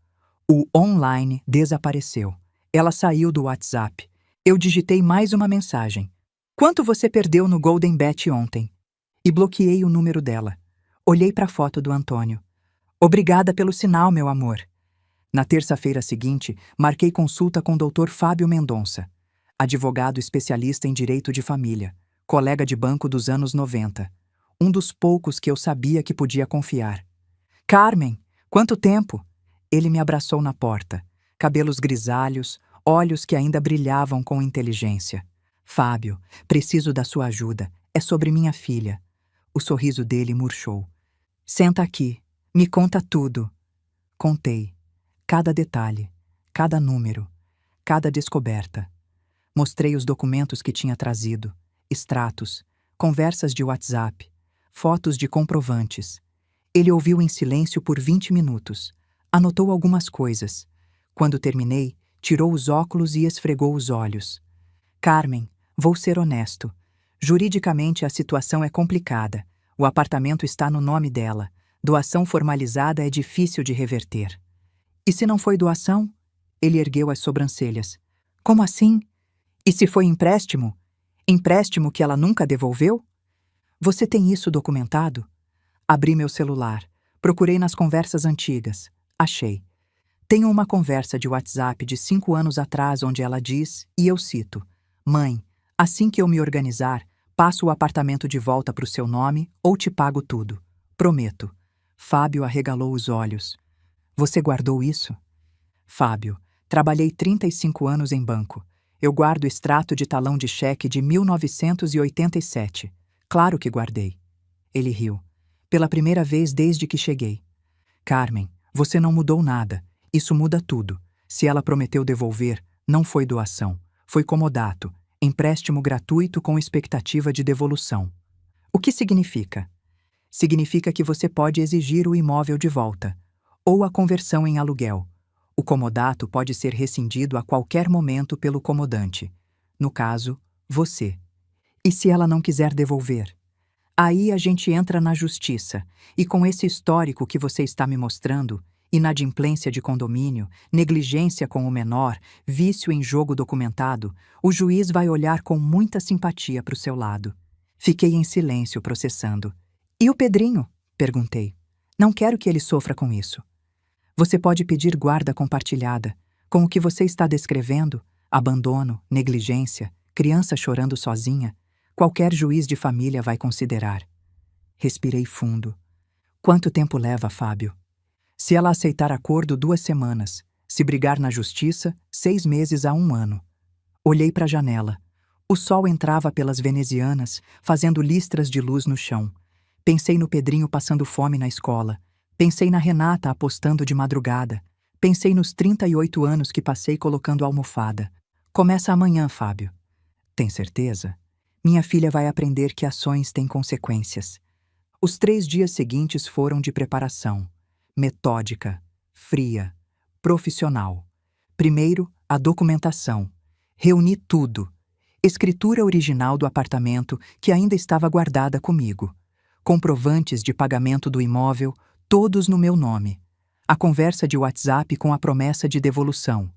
O online desapareceu. Ela saiu do WhatsApp. Eu digitei mais uma mensagem. Quanto você perdeu no Golden Bet ontem? E bloqueei o número dela. Olhei para a foto do Antônio. Obrigada pelo sinal, meu amor. Na terça-feira seguinte, marquei consulta com o Dr. Fábio Mendonça, advogado especialista em direito de família, colega de banco dos anos 90. Um dos poucos que eu sabia que podia confiar. Carmen, quanto tempo? Ele me abraçou na porta. Cabelos grisalhos, olhos que ainda brilhavam com inteligência. Fábio, preciso da sua ajuda. É sobre minha filha. O sorriso dele murchou. Senta aqui. Me conta tudo. Contei. Cada detalhe, cada número, cada descoberta. Mostrei os documentos que tinha trazido, extratos, conversas de WhatsApp, fotos de comprovantes. Ele ouviu em silêncio por 20 minutos. Anotou algumas coisas. Quando terminei, tirou os óculos e esfregou os olhos. Carmen, vou ser honesto. Juridicamente a situação é complicada. O apartamento está no nome dela. Doação formalizada é difícil de reverter. E se não foi doação? Ele ergueu as sobrancelhas. Como assim? E se foi empréstimo? Empréstimo que ela nunca devolveu? Você tem isso documentado? Abri meu celular. Procurei nas conversas antigas. Achei. Tenho uma conversa de WhatsApp de 5 anos atrás onde ela diz, e eu cito: Mãe, assim que eu me organizar, passo o apartamento de volta para o seu nome ou te pago tudo. Prometo. Fábio arregalou os olhos. Você guardou isso? Fábio, trabalhei 35 anos em banco. Eu guardo extrato de talão de cheque de 1987. Claro que guardei. Ele riu. Pela primeira vez desde que cheguei. Carmen, você não mudou nada. Isso muda tudo. Se ela prometeu devolver, não foi doação. Foi comodato, empréstimo gratuito com expectativa de devolução. O que significa? Significa que você pode exigir o imóvel de volta, ou a conversão em aluguel. O comodato pode ser rescindido a qualquer momento pelo comodante. No caso, você. E se ela não quiser devolver? Aí a gente entra na justiça, e com esse histórico que você está me mostrando, inadimplência de condomínio, negligência com o menor, vício em jogo documentado, o juiz vai olhar com muita simpatia para o seu lado. Fiquei em silêncio processando. E o Pedrinho? Perguntei. Não quero que ele sofra com isso. Você pode pedir guarda compartilhada. Com o que você está descrevendo, abandono, negligência, criança chorando sozinha, qualquer juiz de família vai considerar. Respirei fundo. Quanto tempo leva, Fábio? Se ela aceitar acordo, 2 semanas. Se brigar na justiça, 6 meses a 1 ano. Olhei para a janela. O sol entrava pelas venezianas, fazendo listras de luz no chão. Pensei no Pedrinho passando fome na escola. Pensei na Renata apostando de madrugada. Pensei nos 38 anos que passei colocando almofada. Começa amanhã, Fábio. Tem certeza? Minha filha vai aprender que ações têm consequências. Os 3 dias seguintes foram de preparação. Metódica, fria, profissional. Primeiro, a documentação. Reuni tudo. Escritura original do apartamento que ainda estava guardada comigo. Comprovantes de pagamento do imóvel, todos no meu nome. A conversa de WhatsApp com a promessa de devolução.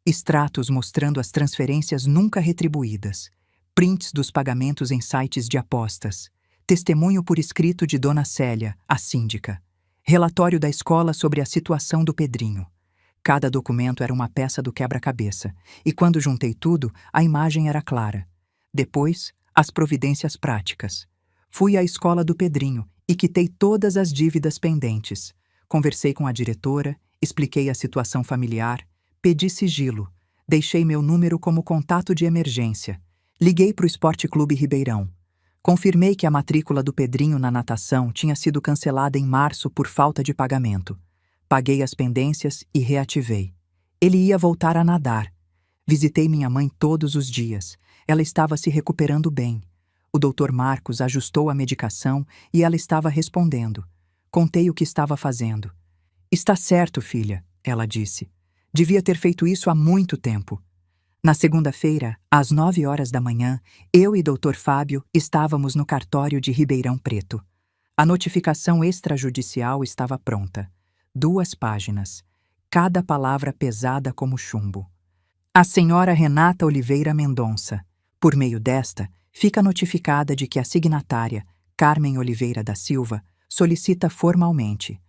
Extratos mostrando as transferências nunca retribuídas. Prints dos pagamentos em sites de apostas. Testemunho por escrito de Dona Célia, a síndica. Relatório da escola sobre a situação do Pedrinho. Cada documento era uma peça do quebra-cabeça, e quando juntei tudo, a imagem era clara. Depois, as providências práticas. Fui à escola do Pedrinho e quitei todas as dívidas pendentes. Conversei com a diretora, expliquei a situação familiar, pedi sigilo, deixei meu número como contato de emergência. Liguei para o Esporte Clube Ribeirão. Confirmei que a matrícula do Pedrinho na natação tinha sido cancelada em março por falta de pagamento. Paguei as pendências e reativei. Ele ia voltar a nadar. Visitei minha mãe todos os dias. Ela estava se recuperando bem. O Dr. Marcos ajustou a medicação e ela estava respondendo. Contei o que estava fazendo. Está certo, filha, ela disse. Devia ter feito isso há muito tempo. Na segunda-feira, às 9 horas da manhã, eu e Dr. Fábio estávamos no cartório de Ribeirão Preto. A notificação extrajudicial estava pronta. 2 páginas. Cada palavra pesada como chumbo. A senhora Renata Oliveira Mendonça. Por meio desta, fica notificada de que a signatária, Carmen Oliveira da Silva, solicita formalmente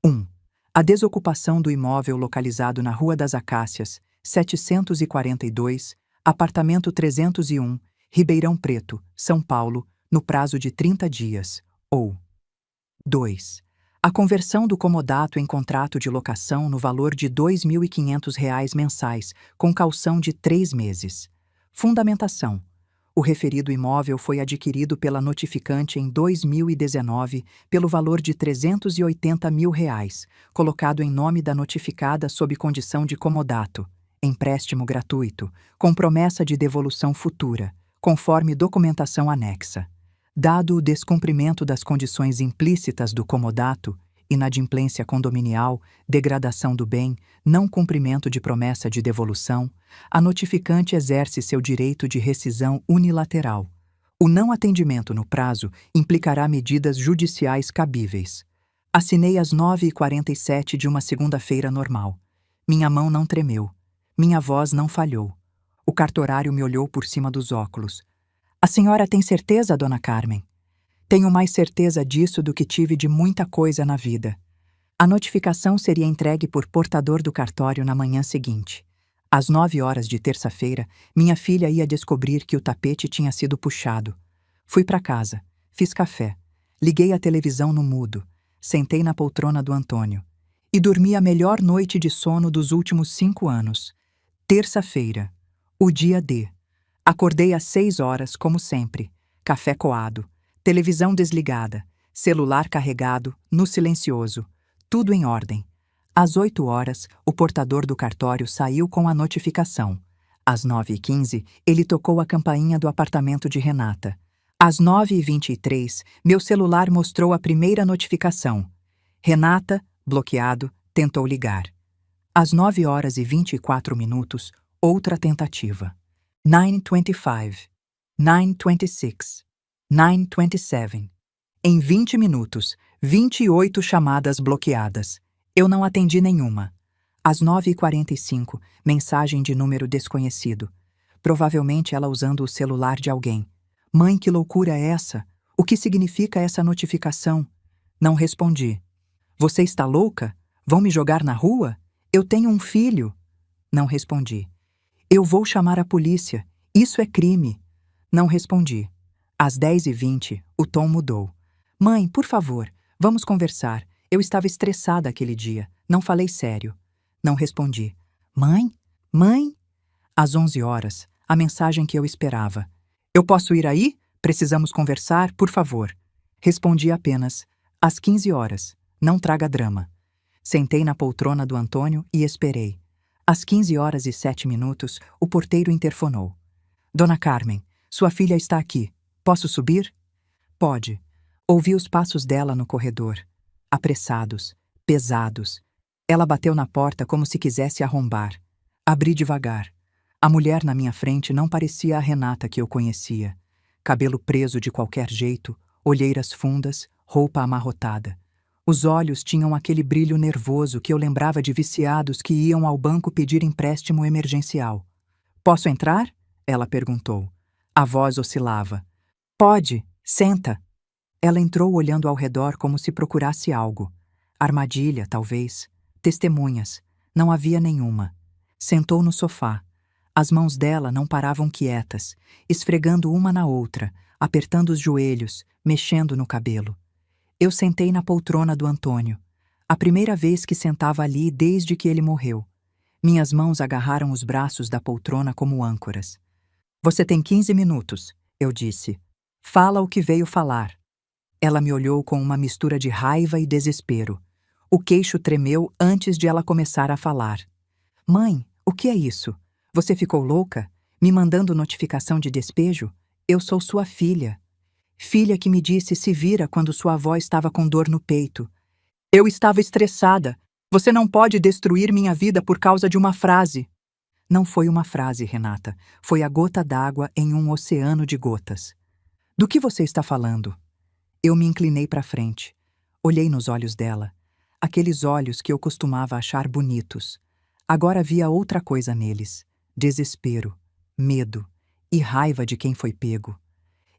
1. A desocupação do imóvel localizado na Rua das Acácias, 742, apartamento 301, Ribeirão Preto, São Paulo, no prazo de 30 dias, ou 2. A conversão do comodato em contrato de locação no valor de R$ 2.500 mensais, com caução de 3 meses. Fundamentação. O referido imóvel foi adquirido pela notificante em 2019 pelo valor de R$ 380 mil, colocado em nome da notificada sob condição de comodato, empréstimo gratuito, com promessa de devolução futura, conforme documentação anexa. Dado o descumprimento das condições implícitas do comodato, inadimplência condominial, degradação do bem, não cumprimento de promessa de devolução, a notificante exerce seu direito de rescisão unilateral. O não atendimento no prazo implicará medidas judiciais cabíveis. Assinei às 9h47 de uma segunda-feira normal. Minha mão não tremeu. Minha voz não falhou. O cartorário me olhou por cima dos óculos. A senhora tem certeza, dona Carmen? Tenho mais certeza disso do que tive de muita coisa na vida. A notificação seria entregue por portador do cartório na manhã seguinte. Às 9 horas de terça-feira, minha filha ia descobrir que o tapete tinha sido puxado. Fui para casa, fiz café, liguei a televisão no mudo, sentei na poltrona do Antônio e dormi a melhor noite de sono dos últimos 5 anos. Terça-feira, o dia D. Acordei às 6 horas, como sempre. Café coado, televisão desligada, celular carregado, no silencioso. Tudo em ordem. Às 8 horas, o portador do cartório saiu com a notificação. Às 9h15, ele tocou a campainha do apartamento de Renata. Às 9h23, meu celular mostrou a primeira notificação. Renata, bloqueado, tentou ligar. Às 9h24, outra tentativa. 9h25, 9h26, 9h27. Em 20 minutos, 28 chamadas bloqueadas. Eu não atendi nenhuma. Às 9h45, mensagem de número desconhecido. Provavelmente ela usando o celular de alguém. Mãe, que loucura é essa? O que significa essa notificação? Não respondi. Você está louca? Vão me jogar na rua? Eu tenho um filho. Não respondi. Eu vou chamar a polícia. Isso é crime. Não respondi. Às 10h20, o tom mudou. Mãe, por favor, vamos conversar. Eu estava estressada aquele dia. Não falei sério. Não respondi. Mãe? Mãe? Às 11 horas, a mensagem que eu esperava. Eu posso ir aí? Precisamos conversar, por favor. Respondi apenas. Às 15 horas. Não traga drama. Sentei na poltrona do Antônio e esperei. Às 15h07, o porteiro interfonou. Dona Carmen, sua filha está aqui. Posso subir? Pode. Ouvi os passos dela no corredor. Apressados, pesados. Ela bateu na porta como se quisesse arrombar. Abri devagar. A mulher na minha frente não parecia a Renata que eu conhecia. Cabelo preso de qualquer jeito, olheiras fundas, roupa amarrotada. Os olhos tinham aquele brilho nervoso que eu lembrava de viciados que iam ao banco pedir empréstimo emergencial. Posso entrar? Ela perguntou. A voz oscilava. Pode, senta. Ela entrou olhando ao redor como se procurasse algo. Armadilha, talvez. Testemunhas. Não havia nenhuma. Sentou no sofá. As mãos dela não paravam quietas, esfregando uma na outra, apertando os joelhos, mexendo no cabelo. Eu sentei na poltrona do Antônio. A primeira vez que sentava ali desde que ele morreu. Minhas mãos agarraram os braços da poltrona como âncoras. Você tem 15 minutos, eu disse. Fala o que veio falar. Ela me olhou com uma mistura de raiva e desespero. O queixo tremeu antes de ela começar a falar. Mãe, o que é isso? Você ficou louca? Me mandando notificação de despejo? Eu sou sua filha. Filha que me disse se vira quando sua avó estava com dor no peito. Eu estava estressada. Você não pode destruir minha vida por causa de uma frase. Não foi uma frase, Renata. Foi a gota d'água em um oceano de gotas. Do que você está falando? Eu me inclinei para frente. Olhei nos olhos dela. Aqueles olhos que eu costumava achar bonitos. Agora havia outra coisa neles. Desespero, medo e raiva de quem foi pego.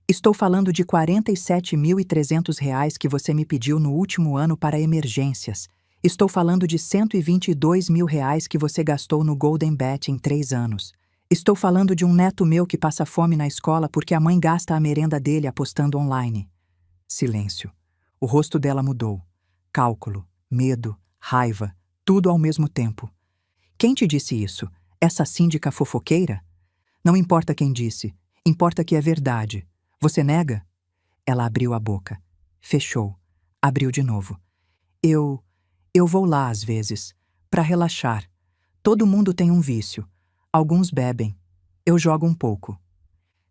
Estou falando de R$ 47.300 que você me pediu no último ano para emergências. Estou falando de R$ 122.000 que você gastou no Golden Bet em 3 anos. Estou falando de um neto meu que passa fome na escola porque a mãe gasta a merenda dele apostando online. Silêncio. O rosto dela mudou. Cálculo, medo, raiva, tudo ao mesmo tempo. Quem te disse isso? Essa síndica fofoqueira? Não importa quem disse. Importa que é verdade. Você nega? Ela abriu a boca. Fechou. Abriu de novo. Eu vou lá às vezes, para relaxar. Todo mundo tem um vício. Alguns bebem. Eu jogo um pouco. R$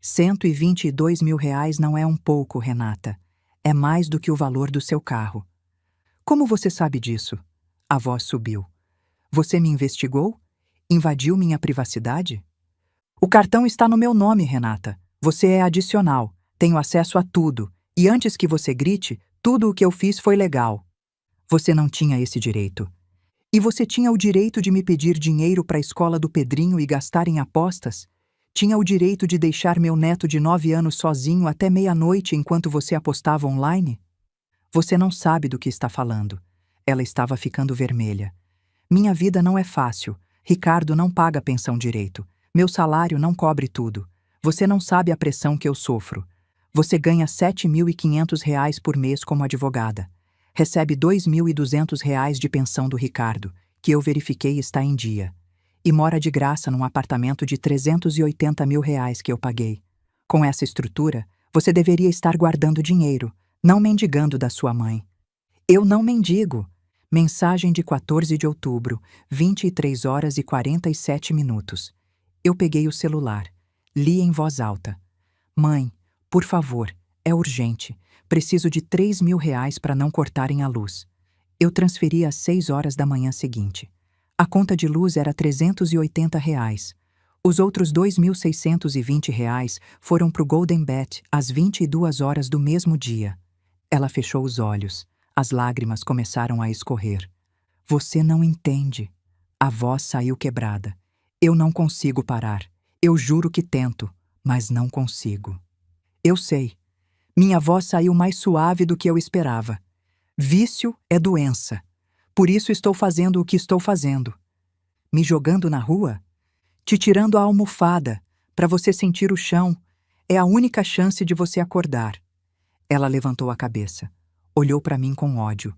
122.000 não é um pouco, Renata. É mais do que o valor do seu carro. Como você sabe disso? A voz subiu. Você me investigou? Invadiu minha privacidade? O cartão está no meu nome, Renata. Você é adicional. Tenho acesso a tudo. E antes que você grite, tudo o que eu fiz foi legal. Você não tinha esse direito. E você tinha o direito de me pedir dinheiro para a escola do Pedrinho e gastar em apostas? Tinha o direito de deixar meu neto de 9 anos sozinho até meia-noite enquanto você apostava online? Você não sabe do que está falando. Ela estava ficando vermelha. Minha vida não é fácil. Ricardo não paga pensão direito. Meu salário não cobre tudo. Você não sabe a pressão que eu sofro. Você ganha R$ 7.500 por mês como advogada. Recebe R$ 2.200 de pensão do Ricardo, que eu verifiquei está em dia. E mora de graça num apartamento de R$ 380.000 que eu paguei. Com essa estrutura, você deveria estar guardando dinheiro, não mendigando da sua mãe. Eu não mendigo. Mensagem de 14 de outubro, 23h47. Eu peguei o celular. Li em voz alta. Mãe, por favor, é urgente. Preciso de R$ 3.000 para não cortarem a luz. Eu transferi às 6 horas da manhã seguinte. A conta de luz era R$ 380. Os outros R$ 2.620 foram para o Golden Bet às 22 horas do mesmo dia. Ela fechou os olhos. As lágrimas começaram a escorrer. Você não entende. A voz saiu quebrada. Eu não consigo parar. Eu juro que tento, mas não consigo. Eu sei. Minha voz saiu mais suave do que eu esperava. Vício é doença. Por isso estou fazendo o que estou fazendo. Me jogando na rua? Te tirando a almofada, para você sentir o chão. É a única chance de você acordar. Ela levantou a cabeça. Olhou para mim com ódio.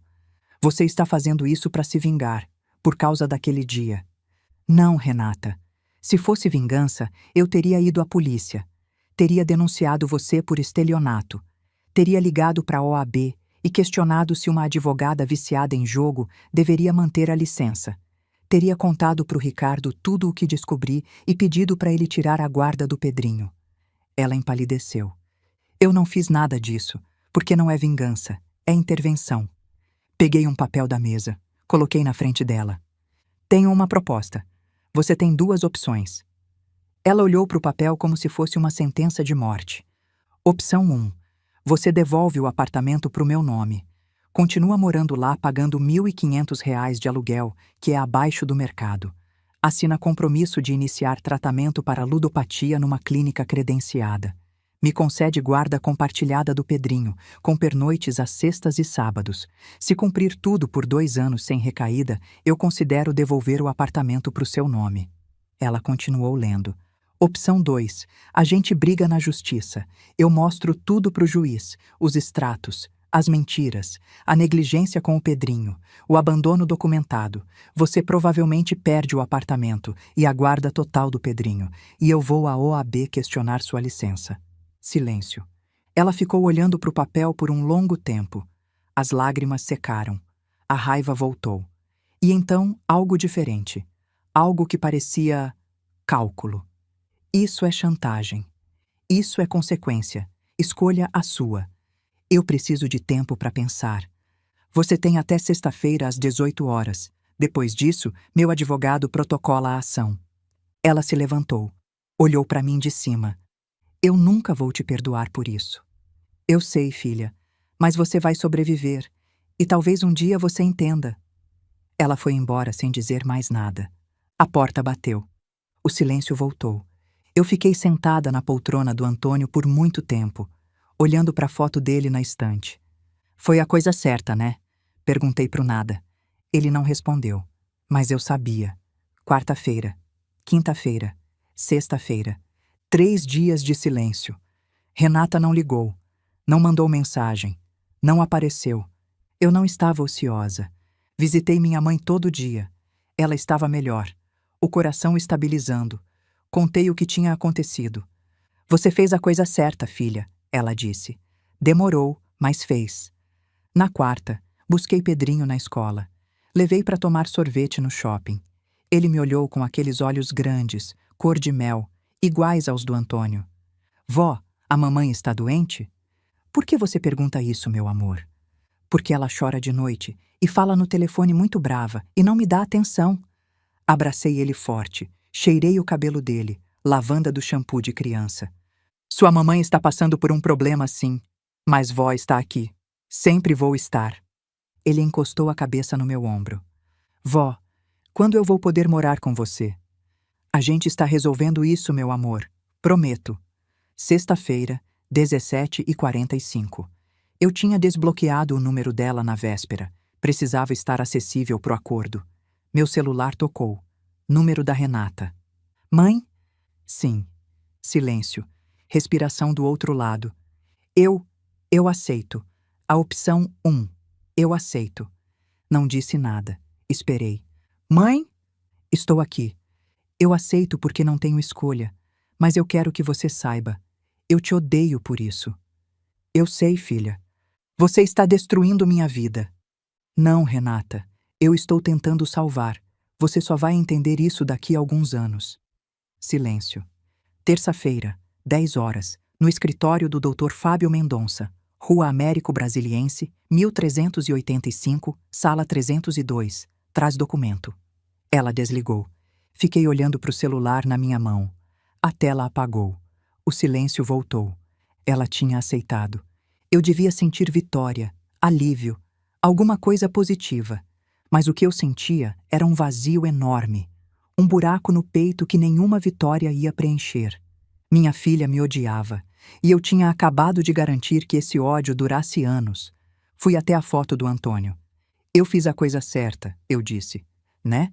Você está fazendo isso para se vingar, por causa daquele dia. Não, Renata. Se fosse vingança, eu teria ido à polícia. Teria denunciado você por estelionato. Teria ligado para a OAB e questionado se uma advogada viciada em jogo deveria manter a licença. Teria contado para o Ricardo tudo o que descobri e pedido para ele tirar a guarda do Pedrinho. Ela empalideceu. Eu não fiz nada disso, porque não é vingança, é intervenção. Peguei um papel da mesa, coloquei na frente dela. Tenho uma proposta. Você tem 2 opções. Ela olhou para o papel como se fosse uma sentença de morte. Opção 1. Você devolve o apartamento para o meu nome. Continua morando lá pagando R$ 1.500 de aluguel, que é abaixo do mercado. Assina compromisso de iniciar tratamento para ludopatia numa clínica credenciada. Me concede guarda compartilhada do Pedrinho, com pernoites às sextas e sábados. Se cumprir tudo por 2 anos sem recaída, eu considero devolver o apartamento para o seu nome. Ela continuou lendo. Opção 2. A gente briga na justiça. Eu mostro tudo para o juiz, os extratos, as mentiras, a negligência com o Pedrinho, o abandono documentado. Você provavelmente perde o apartamento e a guarda total do Pedrinho, e eu vou à OAB questionar sua licença. Silêncio. Ela ficou olhando para o papel por um longo tempo. As lágrimas secaram. A raiva voltou. E então, algo diferente. Algo que parecia cálculo. Isso é chantagem. Isso é consequência. Escolha a sua. Eu preciso de tempo para pensar. Você tem até sexta-feira às 18 horas. Depois disso, meu advogado protocola a ação. Ela se levantou. Olhou para mim de cima. Eu nunca vou te perdoar por isso. Eu sei, filha, mas você vai sobreviver. E talvez um dia você entenda. Ela foi embora sem dizer mais nada. A porta bateu. O silêncio voltou. Eu fiquei sentada na poltrona do Antônio por muito tempo, olhando para a foto dele na estante. Foi a coisa certa, né? Perguntei pro nada. Ele não respondeu. Mas eu sabia. Quarta-feira, quinta-feira, sexta-feira. 3 dias de silêncio. Renata não ligou. Não mandou mensagem. Não apareceu. Eu não estava ociosa. Visitei minha mãe todo dia. Ela estava melhor. O coração estabilizando. Contei o que tinha acontecido. Você fez a coisa certa, filha, ela disse. Demorou, mas fez. Na quarta, busquei Pedrinho na escola. Levei para tomar sorvete no shopping. Ele me olhou com aqueles olhos grandes, cor de mel, iguais aos do Antônio. Vó, a mamãe está doente? Por que você pergunta isso, meu amor? Porque ela chora de noite e fala no telefone muito brava e não me dá atenção. Abracei ele forte, cheirei o cabelo dele, lavanda do shampoo de criança. Sua mamãe está passando por um problema, sim, mas vó está aqui. Sempre vou estar. Ele encostou a cabeça no meu ombro. Vó, quando eu vou poder morar com você? A gente está resolvendo isso, meu amor. Prometo. Sexta-feira, 17h45. Eu tinha desbloqueado o número dela na véspera. Precisava estar acessível pro acordo. Meu celular tocou. Número da Renata. Mãe? Sim. Silêncio. Respiração do outro lado. Eu aceito. A opção 1. Eu aceito. Não disse nada. Esperei. Mãe? Estou aqui. Eu aceito porque não tenho escolha. Mas eu quero que você saiba. Eu te odeio por isso. Eu sei, filha. Você está destruindo minha vida. Não, Renata. Eu estou tentando salvar. Você só vai entender isso daqui a alguns anos. Silêncio. Terça-feira, 10 horas, no escritório do Dr. Fábio Mendonça, Rua Américo Brasiliense, 1385, sala 302. Traz documento. Ela desligou. Fiquei olhando para o celular na minha mão. A tela apagou. O silêncio voltou. Ela tinha aceitado. Eu devia sentir vitória, alívio, alguma coisa positiva. Mas o que eu sentia era um vazio enorme. Um buraco no peito que nenhuma vitória ia preencher. Minha filha me odiava, e eu tinha acabado de garantir que esse ódio durasse anos. Fui até a foto do Antônio. Eu fiz a coisa certa, eu disse. Né?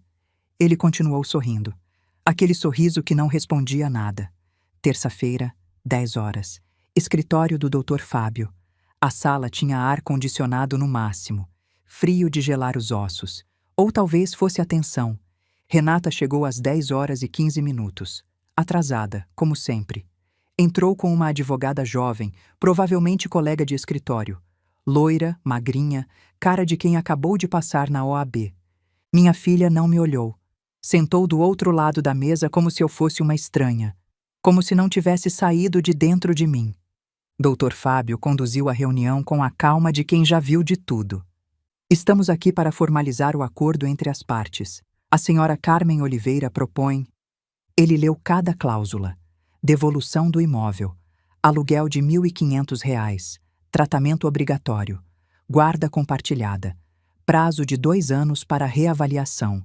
Ele continuou sorrindo. Aquele sorriso que não respondia a nada. Terça-feira, 10 horas. Escritório do Dr. Fábio. A sala tinha ar-condicionado no máximo. Frio de gelar os ossos. Ou talvez fosse a tensão. Renata chegou às 10h15. Atrasada, como sempre. Entrou com uma advogada jovem, provavelmente colega de escritório. Loira, magrinha, cara de quem acabou de passar na OAB. Minha filha não me olhou. Sentou do outro lado da mesa como se eu fosse uma estranha. Como se não tivesse saído de dentro de mim. Dr. Fábio conduziu a reunião com a calma de quem já viu de tudo. Estamos aqui para formalizar o acordo entre as partes. A senhora Carmen Oliveira propõe... Ele leu cada cláusula. Devolução do imóvel. Aluguel de R$ 1.500. Tratamento obrigatório. Guarda compartilhada. Prazo de 2 anos para reavaliação.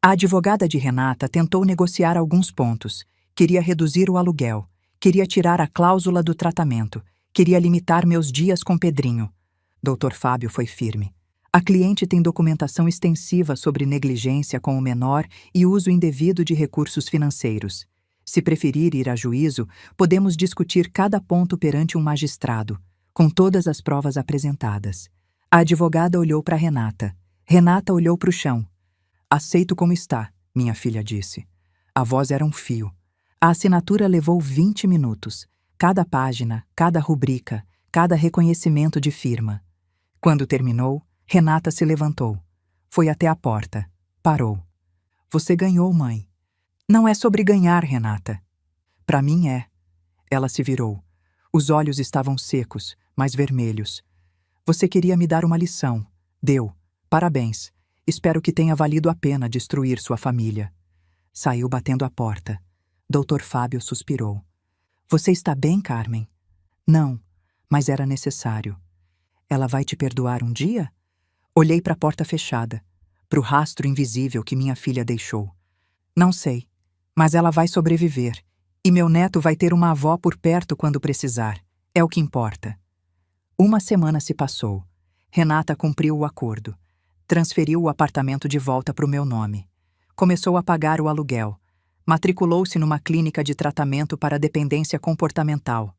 A advogada de Renata tentou negociar alguns pontos. Queria reduzir o aluguel. Queria tirar a cláusula do tratamento. Queria limitar meus dias com Pedrinho. Dr. Fábio foi firme. A cliente tem documentação extensiva sobre negligência com o menor e uso indevido de recursos financeiros. Se preferir ir a juízo, podemos discutir cada ponto perante um magistrado, com todas as provas apresentadas. A advogada olhou para Renata. Renata olhou para o chão. Aceito como está, minha filha disse. A voz era um fio. A assinatura levou 20 minutos. Cada página, cada rubrica, cada reconhecimento de firma. Quando terminou, Renata se levantou. Foi até a porta. Parou. Você ganhou, mãe. Não é sobre ganhar, Renata. Para mim é. Ela se virou. Os olhos estavam secos, mas vermelhos. Você queria me dar uma lição. Deu. Parabéns. Espero que tenha valido a pena destruir sua família. Saiu batendo a porta. Dr. Fábio suspirou. Você está bem, Carmen? Não, mas era necessário. Ela vai te perdoar um dia? Olhei para a porta fechada, para o rastro invisível que minha filha deixou. Não sei, mas ela vai sobreviver. E meu neto vai ter uma avó por perto quando precisar. É o que importa. Uma semana se passou. Renata cumpriu o acordo. Transferiu o apartamento de volta para o meu nome. Começou a pagar o aluguel. Matriculou-se numa clínica de tratamento para dependência comportamental.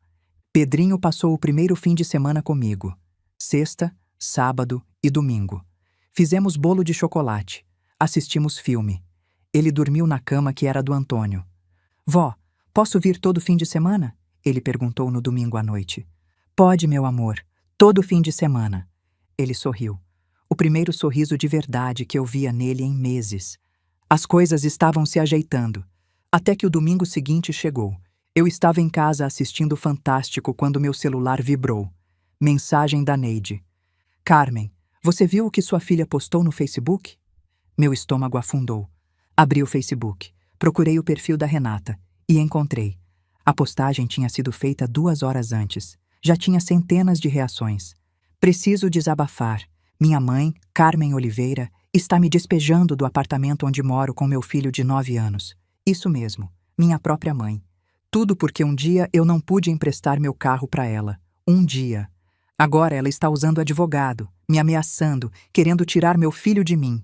Pedrinho passou o primeiro fim de semana comigo. Sexta, sábado e domingo. Fizemos bolo de chocolate. Assistimos filme. Ele dormiu na cama que era do Antônio. Vó, posso vir todo fim de semana? Ele perguntou no domingo à noite. Pode, meu amor. Todo fim de semana. Ele sorriu. O primeiro sorriso de verdade que eu via nele em meses. As coisas estavam se ajeitando. Até que o domingo seguinte chegou. Eu estava em casa assistindo o Fantástico quando meu celular vibrou. Mensagem da Neide. Carmen, você viu o que sua filha postou no Facebook? Meu estômago afundou. Abri o Facebook. Procurei o perfil da Renata. E encontrei. A postagem tinha sido feita 2 horas antes. Já tinha centenas de reações. Preciso desabafar. Minha mãe, Carmen Oliveira, está me despejando do apartamento onde moro com meu filho de 9 anos. Isso mesmo, minha própria mãe. Tudo porque um dia eu não pude emprestar meu carro para ela. Um dia. Agora ela está usando advogado, me ameaçando, querendo tirar meu filho de mim.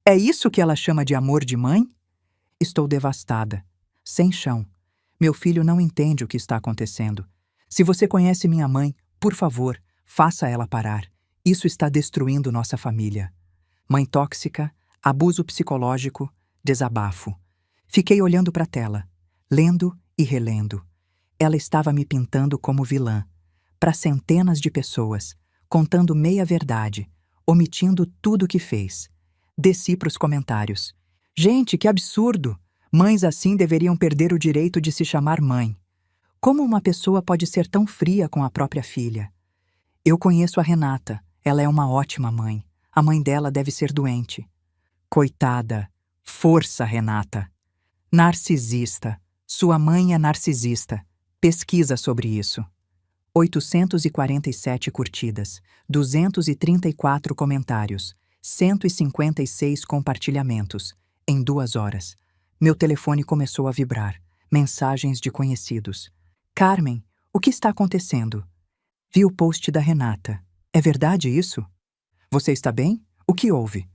É isso que ela chama de amor de mãe? Estou devastada. Sem chão. Meu filho não entende o que está acontecendo. Se você conhece minha mãe, por favor, faça ela parar. Isso está destruindo nossa família. Mãe tóxica, abuso psicológico, desabafo. Fiquei olhando para a tela, lendo e relendo. Ela estava me pintando como vilã, para centenas de pessoas, contando meia-verdade, omitindo tudo o que fez. Desci para os comentários. Gente, que absurdo! Mães assim deveriam perder o direito de se chamar mãe. Como uma pessoa pode ser tão fria com a própria filha? Eu conheço a Renata. Ela é uma ótima mãe. A mãe dela deve ser doente. Coitada. Força, Renata. Narcisista. Sua mãe é narcisista. Pesquisa sobre isso. 847 curtidas, 234 comentários, 156 compartilhamentos. Em 2 horas. Meu telefone começou a vibrar. Mensagens de conhecidos. Carmen, o que está acontecendo? Vi o post da Renata. É verdade isso? Você está bem? O que houve?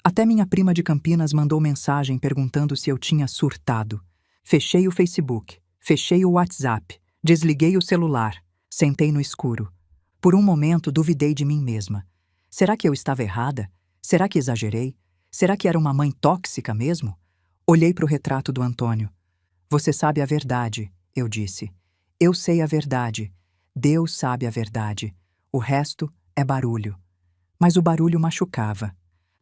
Até minha prima de Campinas mandou mensagem perguntando se eu tinha surtado. Fechei o Facebook, fechei o WhatsApp, desliguei o celular, sentei no escuro. Por um momento duvidei de mim mesma. Será que eu estava errada? Será que exagerei? Será que era uma mãe tóxica mesmo? Olhei para o retrato do Antônio. Você sabe a verdade, eu disse. Eu sei a verdade. Deus sabe a verdade. O resto é barulho. Mas o barulho machucava.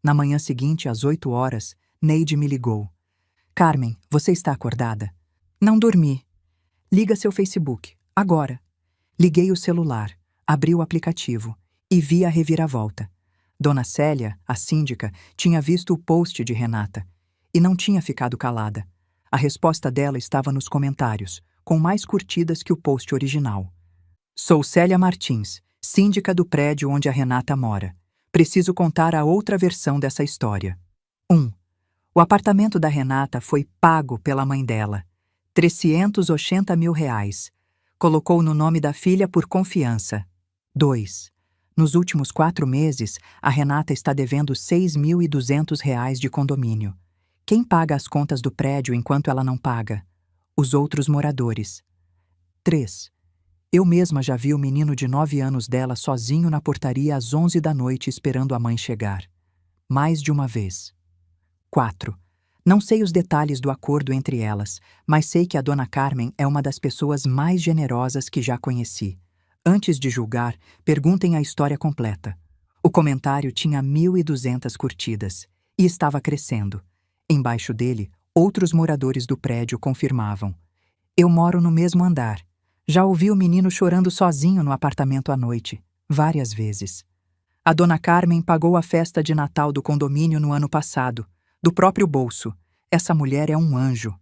Na manhã seguinte, às 8 horas, Neide me ligou. Carmen, você está acordada? Não dormi. Liga seu Facebook, agora. Liguei o celular, abri o aplicativo e vi a reviravolta. Dona Célia, a síndica, tinha visto o post de Renata e não tinha ficado calada. A resposta dela estava nos comentários, com mais curtidas que o post original. Sou Célia Martins, síndica do prédio onde a Renata mora. Preciso contar a outra versão dessa história. 1. O apartamento da Renata foi pago pela mãe dela. 380 mil reais. Colocou no nome da filha por confiança. 2. Nos últimos 4 meses, a Renata está devendo 6.200 reais de condomínio. Quem paga as contas do prédio enquanto ela não paga? Os outros moradores. 3. Eu mesma já vi o menino de 9 anos dela sozinho na portaria às 11 da noite esperando a mãe chegar. Mais de uma vez. 4. Não sei os detalhes do acordo entre elas, mas sei que a dona Carmen é uma das pessoas mais generosas que já conheci. Antes de julgar, perguntem a história completa. O comentário tinha 1.200 curtidas e estava crescendo. Embaixo dele, outros moradores do prédio confirmavam. Eu moro no mesmo andar. Já ouvi o menino chorando sozinho no apartamento à noite, várias vezes. A dona Carmen pagou a festa de Natal do condomínio no ano passado, do próprio bolso. Essa mulher é um anjo.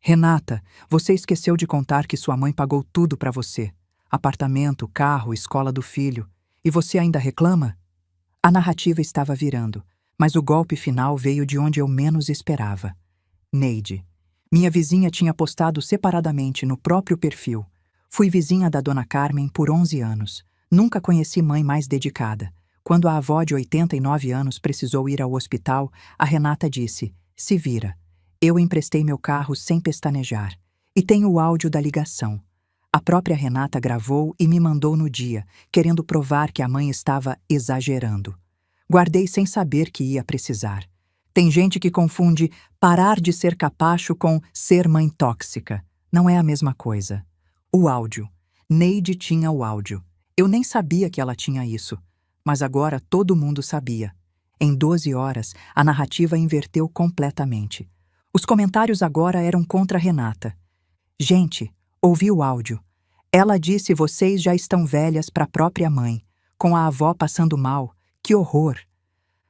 Renata, você esqueceu de contar que sua mãe pagou tudo para você. Apartamento, carro, escola do filho. E você ainda reclama? A narrativa estava virando, mas o golpe final veio de onde eu menos esperava. Neide. Minha vizinha tinha postado separadamente no próprio perfil. Fui vizinha da dona Carmen por 11 anos. Nunca conheci mãe mais dedicada. Quando a avó de 89 anos precisou ir ao hospital, a Renata disse: "Se vira." Eu emprestei meu carro sem pestanejar. E tenho o áudio da ligação. A própria Renata gravou e me mandou no dia, querendo provar que a mãe estava exagerando. Guardei sem saber que ia precisar. Tem gente que confunde parar de ser capacho com ser mãe tóxica. Não é a mesma coisa. O áudio. Neide tinha o áudio. Eu nem sabia que ela tinha isso. Mas agora todo mundo sabia. Em 12 horas, a narrativa inverteu completamente. Os comentários agora eram contra Renata. Gente, ouvi o áudio. Ela disse: "Vocês já estão velhas para a própria mãe, com a avó passando mal. Que horror!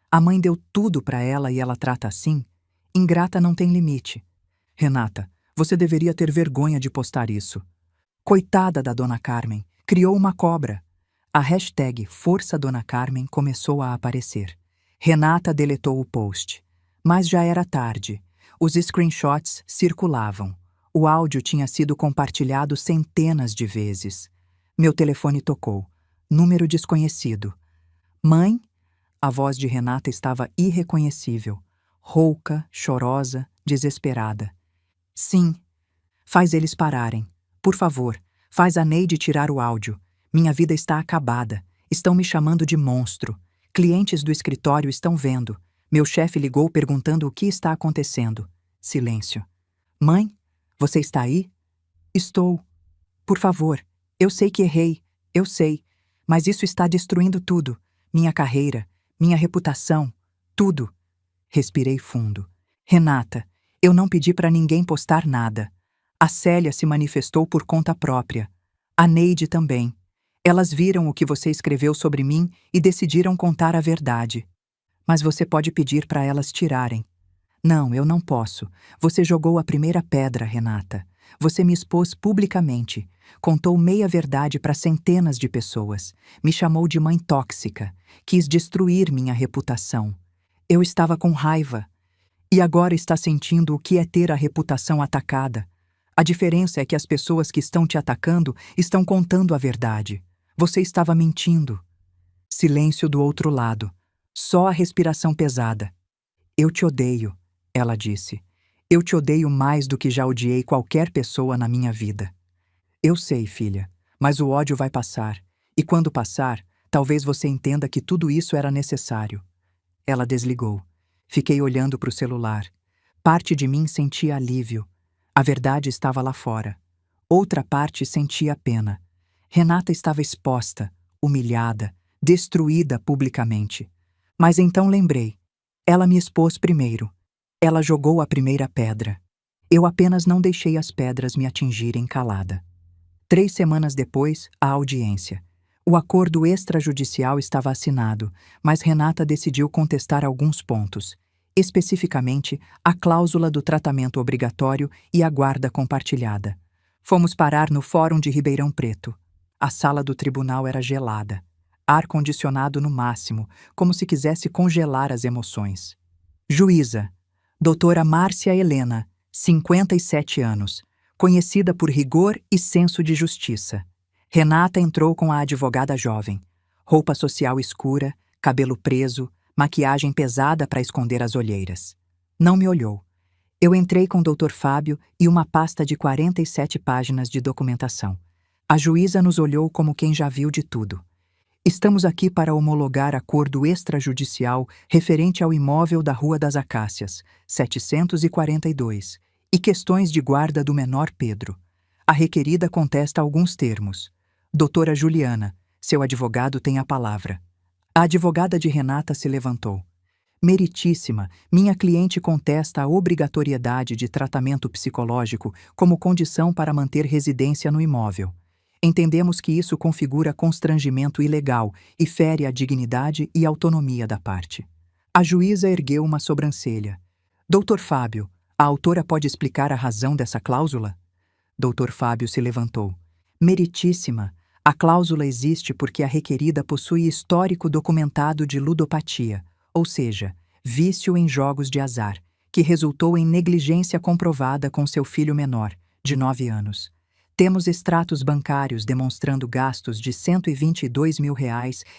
A mãe deu tudo para ela e ela trata assim? Ingrata não tem limite." Renata, você deveria ter vergonha de postar isso. Coitada da dona Carmen, criou uma cobra. A hashtag Força Dona Carmen começou a aparecer. Renata deletou o post. Mas já era tarde. Os screenshots circulavam. O áudio tinha sido compartilhado centenas de vezes. Meu telefone tocou. Número desconhecido. Mãe? A voz de Renata estava irreconhecível. Rouca, chorosa, desesperada. Sim. Faz eles pararem. Por favor, faz a Neide tirar o áudio. Minha vida está acabada. Estão me chamando de monstro. Clientes do escritório estão vendo. Meu chefe ligou perguntando o que está acontecendo. Silêncio. Mãe? Você está aí? Estou. Por favor, eu sei que errei, eu sei, mas isso está destruindo tudo. Minha carreira, minha reputação, tudo. Respirei fundo. Renata, eu não pedi para ninguém postar nada. A Célia se manifestou por conta própria. A Neide também. Elas viram o que você escreveu sobre mim e decidiram contar a verdade. Mas você pode pedir para elas tirarem. Não, eu não posso. Você jogou a primeira pedra, Renata. Você me expôs publicamente. Contou meia-verdade para centenas de pessoas. Me chamou de mãe tóxica. Quis destruir minha reputação. Eu estava com raiva. E agora está sentindo o que é ter a reputação atacada. A diferença é que as pessoas que estão te atacando estão contando a verdade. Você estava mentindo. Silêncio do outro lado. Só a respiração pesada. Eu te odeio. Ela disse. Eu te odeio mais do que já odiei qualquer pessoa na minha vida. Eu sei, filha, mas o ódio vai passar. E quando passar, talvez você entenda que tudo isso era necessário. Ela desligou. Fiquei olhando para o celular. Parte de mim sentia alívio. A verdade estava lá fora. Outra parte sentia pena. Renata estava exposta, humilhada, destruída publicamente. Mas então lembrei. Ela me expôs primeiro. Ela jogou a primeira pedra. Eu apenas não deixei as pedras me atingirem calada. 3 semanas depois, a audiência. O acordo extrajudicial estava assinado, mas Renata decidiu contestar alguns pontos, especificamente a cláusula do tratamento obrigatório e a guarda compartilhada. Fomos parar no Fórum de Ribeirão Preto. A sala do tribunal era gelada. Ar-condicionado no máximo, como se quisesse congelar as emoções. Juíza. Doutora Márcia Helena, 57 anos, conhecida por rigor e senso de justiça. Renata entrou com a advogada jovem. Roupa social escura, cabelo preso, maquiagem pesada para esconder as olheiras. Não me olhou. Eu entrei com o Dr. Fábio e uma pasta de 47 páginas de documentação. A juíza nos olhou como quem já viu de tudo. Estamos aqui para homologar acordo extrajudicial referente ao imóvel da Rua das Acácias, 742, e questões de guarda do menor Pedro. A requerida contesta alguns termos. Doutora Juliana, seu advogado tem a palavra. A advogada de Renata se levantou. Meritíssima, minha cliente contesta a obrigatoriedade de tratamento psicológico como condição para manter residência no imóvel. Entendemos que isso configura constrangimento ilegal e fere a dignidade e autonomia da parte. A juíza ergueu uma sobrancelha. Doutor Fábio, a autora pode explicar a razão dessa cláusula? Doutor Fábio se levantou. Meritíssima, a cláusula existe porque a requerida possui histórico documentado de ludopatia, ou seja, vício em jogos de azar, que resultou em negligência comprovada com seu filho menor, de 9 anos. Temos extratos bancários demonstrando gastos de R$ 122 mil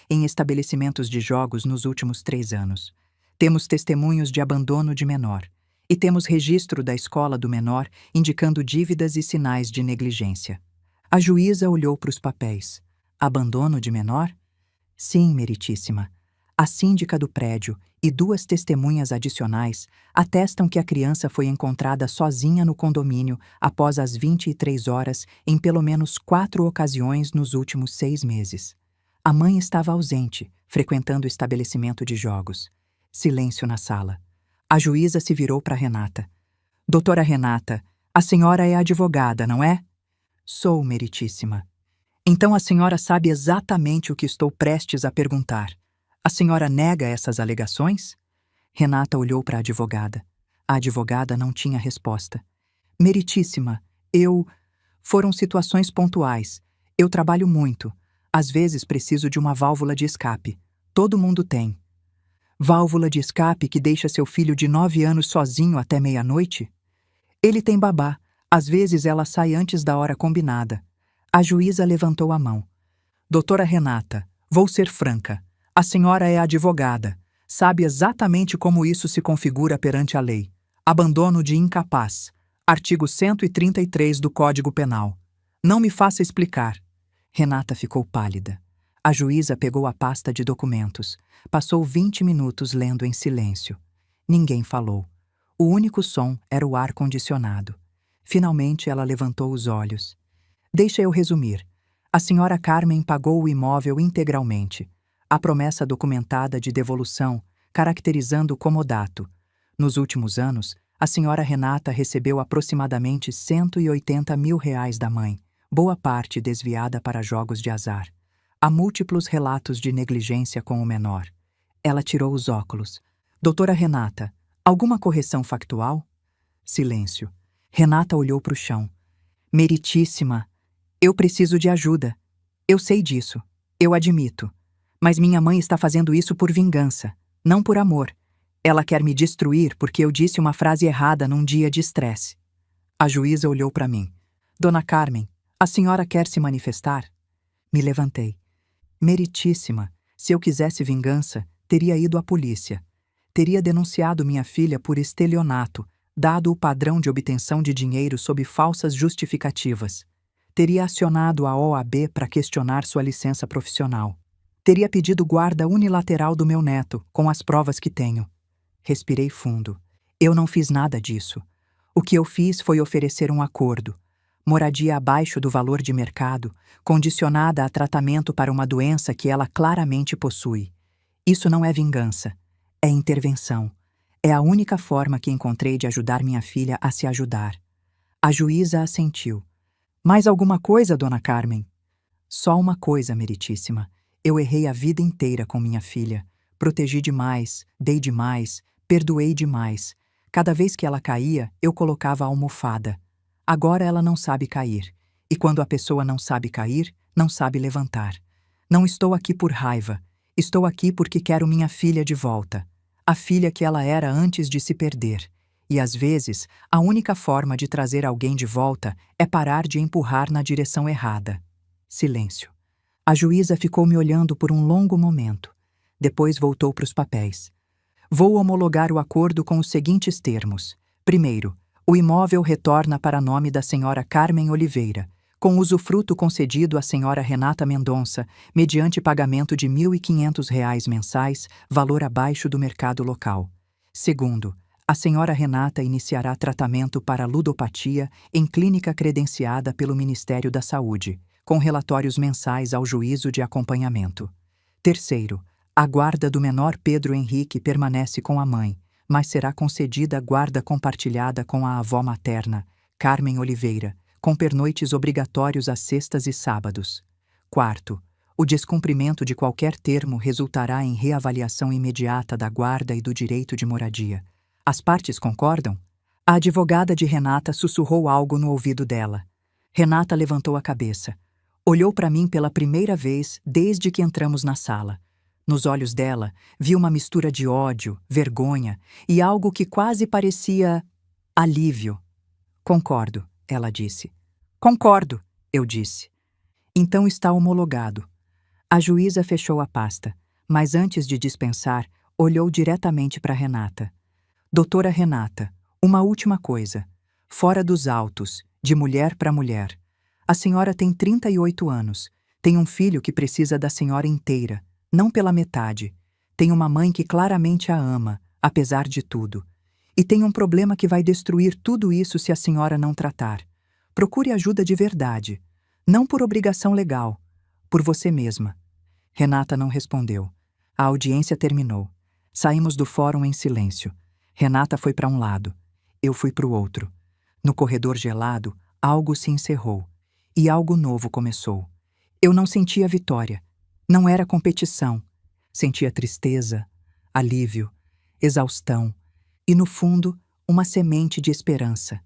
em estabelecimentos de jogos nos últimos 3 anos. Temos testemunhos de abandono de menor. E temos registro da escola do menor indicando dívidas e sinais de negligência. A juíza olhou para os papéis. Abandono de menor? Sim, meritíssima. A síndica do prédio e 2 testemunhas adicionais atestam que a criança foi encontrada sozinha no condomínio após as 23 horas em pelo menos 4 ocasiões nos últimos 6 meses. A mãe estava ausente, frequentando o estabelecimento de jogos. Silêncio na sala. A juíza se virou para Renata. Doutora Renata, a senhora é advogada, não é? Sou, meritíssima. Então a senhora sabe exatamente o que estou prestes a perguntar. A senhora nega essas alegações? Renata olhou para a advogada. A advogada não tinha resposta. Meritíssima, foram situações pontuais. Eu trabalho muito. Às vezes preciso de uma válvula de escape. Todo mundo tem. Válvula de escape que deixa seu filho de 9 anos sozinho até meia-noite? Ele tem babá. Às vezes ela sai antes da hora combinada. A juíza levantou a mão. Doutora Renata, vou ser franca. A senhora é advogada. Sabe exatamente como isso se configura perante a lei. Abandono de incapaz. Artigo 133 do Código Penal. Não me faça explicar. Renata ficou pálida. A juíza pegou a pasta de documentos. Passou 20 minutos lendo em silêncio. Ninguém falou. O único som era o ar-condicionado. Finalmente ela levantou os olhos. Deixa eu resumir. A senhora Carmen pagou o imóvel integralmente. A promessa documentada de devolução, caracterizando o comodato. Nos últimos anos, a senhora Renata recebeu aproximadamente R$ 180 mil da mãe, boa parte desviada para jogos de azar. Há múltiplos relatos de negligência com o menor. Ela tirou os óculos. Doutora Renata, alguma correção factual? Silêncio. Renata olhou para o chão. Meritíssima, eu preciso de ajuda. Eu sei disso. Eu admito. Mas minha mãe está fazendo isso por vingança, não por amor. Ela quer me destruir porque eu disse uma frase errada num dia de estresse. A juíza olhou para mim. Dona Carmen, a senhora quer se manifestar? Me levantei. Meritíssima, se eu quisesse vingança, teria ido à polícia. Teria denunciado minha filha por estelionato, dado o padrão de obtenção de dinheiro sob falsas justificativas. Teria acionado a OAB para questionar sua licença profissional. Teria pedido guarda unilateral do meu neto, com as provas que tenho. Respirei fundo. Eu não fiz nada disso. O que eu fiz foi oferecer um acordo. Moradia abaixo do valor de mercado, condicionada a tratamento para uma doença que ela claramente possui. Isso não é vingança. É intervenção. É a única forma que encontrei de ajudar minha filha a se ajudar. A juíza assentiu. Mais alguma coisa, dona Carmen? Só uma coisa, meritíssima. Eu errei a vida inteira com minha filha. Protegi demais, dei demais, perdoei demais. Cada vez que ela caía, eu colocava a almofada. Agora ela não sabe cair. E quando a pessoa não sabe cair, não sabe levantar. Não estou aqui por raiva. Estou aqui porque quero minha filha de volta. A filha que ela era antes de se perder. E às vezes, a única forma de trazer alguém de volta é parar de empurrar na direção errada. Silêncio. A juíza ficou me olhando por um longo momento. Depois voltou para os papéis. Vou homologar o acordo com os seguintes termos. Primeiro, o imóvel retorna para nome da senhora Carmen Oliveira, com usufruto concedido à senhora Renata Mendonça, mediante pagamento de R$ 1.500 mensais, valor abaixo do mercado local. Segundo, a senhora Renata iniciará tratamento para ludopatia em clínica credenciada pelo Ministério da Saúde, com relatórios mensais ao juízo de acompanhamento. Terceiro, A guarda do menor Pedro Henrique permanece com a mãe, mas será concedida guarda compartilhada com a avó materna, Carmen Oliveira, com pernoites obrigatórios às sextas e sábados. Quarto, o descumprimento de qualquer termo resultará em reavaliação imediata da guarda e do direito de moradia. As partes concordam? A advogada de Renata sussurrou algo no ouvido dela. Renata levantou a cabeça. Olhou para mim pela primeira vez desde que entramos na sala. Nos olhos dela, vi uma mistura de ódio, vergonha e algo que quase parecia alívio. Concordo, ela disse. Concordo, eu disse. Então está homologado. A juíza fechou a pasta, mas antes de dispensar, olhou diretamente para Renata. Doutora Renata, uma última coisa. Fora dos autos, de mulher para mulher. A senhora tem 38 anos. Tem um filho que precisa da senhora inteira, não pela metade. Tem uma mãe que claramente a ama, apesar de tudo. E tem um problema que vai destruir tudo isso se a senhora não tratar. Procure ajuda de verdade. Não por obrigação legal. Por você mesma. Renata não respondeu. A audiência terminou. Saímos do fórum em silêncio. Renata foi para um lado. Eu fui para o outro. No corredor gelado, algo se encerrou. E algo novo começou. Eu não sentia vitória. Não era competição. Sentia tristeza, alívio, exaustão e, no fundo, uma semente de esperança.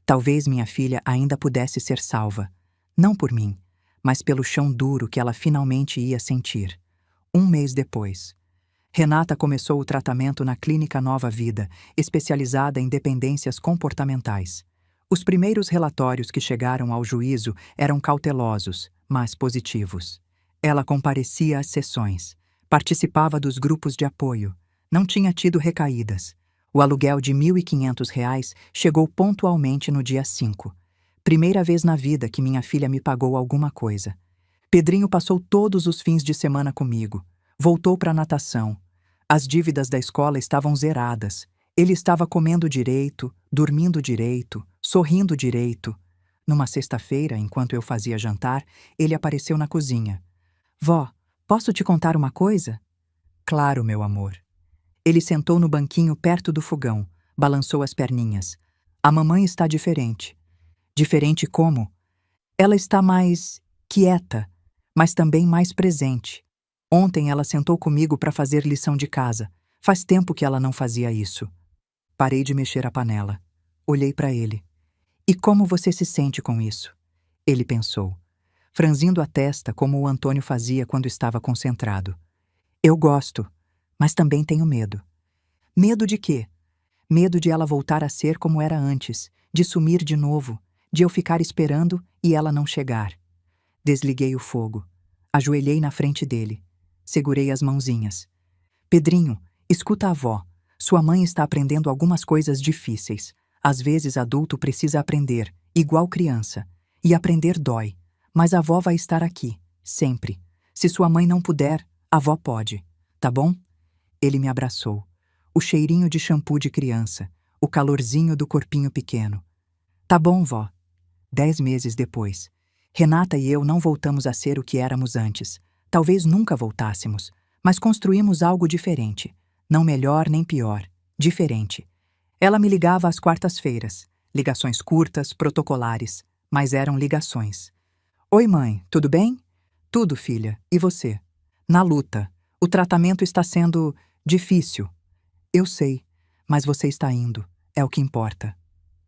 Talvez minha filha ainda pudesse ser salva. Não por mim, mas pelo chão duro que ela finalmente ia sentir. Um mês depois. Renata começou o tratamento na Clínica Nova Vida, especializada em dependências comportamentais. Os primeiros relatórios que chegaram ao juízo eram cautelosos, mas positivos. Ela comparecia às sessões, participava dos grupos de apoio, não tinha tido recaídas. O aluguel de R$ 1.500 chegou pontualmente no dia 5. Primeira vez na vida que minha filha me pagou alguma coisa. Pedrinho passou todos os fins de semana comigo. Voltou para a natação. As dívidas da escola estavam zeradas. Ele estava comendo direito, dormindo direito, sorrindo direito. Numa sexta-feira, enquanto eu fazia jantar, ele apareceu na cozinha. Vó, posso te contar uma coisa? Claro, meu amor. Ele sentou no banquinho perto do fogão, balançou as perninhas. A mamãe está diferente. Diferente como? Ela está mais quieta, mas também mais presente. Ontem ela sentou comigo para fazer lição de casa. Faz tempo que ela não fazia isso. Parei de mexer a panela. Olhei para ele. E como você se sente com isso? Ele pensou, franzindo a testa como o Antônio fazia quando estava concentrado. Eu gosto, mas também tenho medo. Medo de quê? Medo de ela voltar a ser como era antes, de sumir de novo, de eu ficar esperando e ela não chegar. Desliguei o fogo. Ajoelhei na frente dele. Segurei as mãozinhas. Pedrinho, escuta a avó. Sua mãe está aprendendo algumas coisas difíceis. Às vezes adulto precisa aprender, igual criança. E aprender dói. Mas a avó vai estar aqui, sempre. Se sua mãe não puder, a avó pode. Tá bom? Ele me abraçou. O cheirinho de shampoo de criança. O calorzinho do corpinho pequeno. Tá bom, vó. 10 meses depois. Renata e eu não voltamos a ser o que éramos antes. Talvez nunca voltássemos. Mas construímos algo diferente. Não melhor nem pior. Diferente. Ela me ligava às quartas-feiras. Ligações curtas, protocolares. Mas eram ligações. Oi, mãe, tudo bem? Tudo, filha. E você? Na luta. O tratamento está sendo difícil. Eu sei, mas você está indo. É o que importa.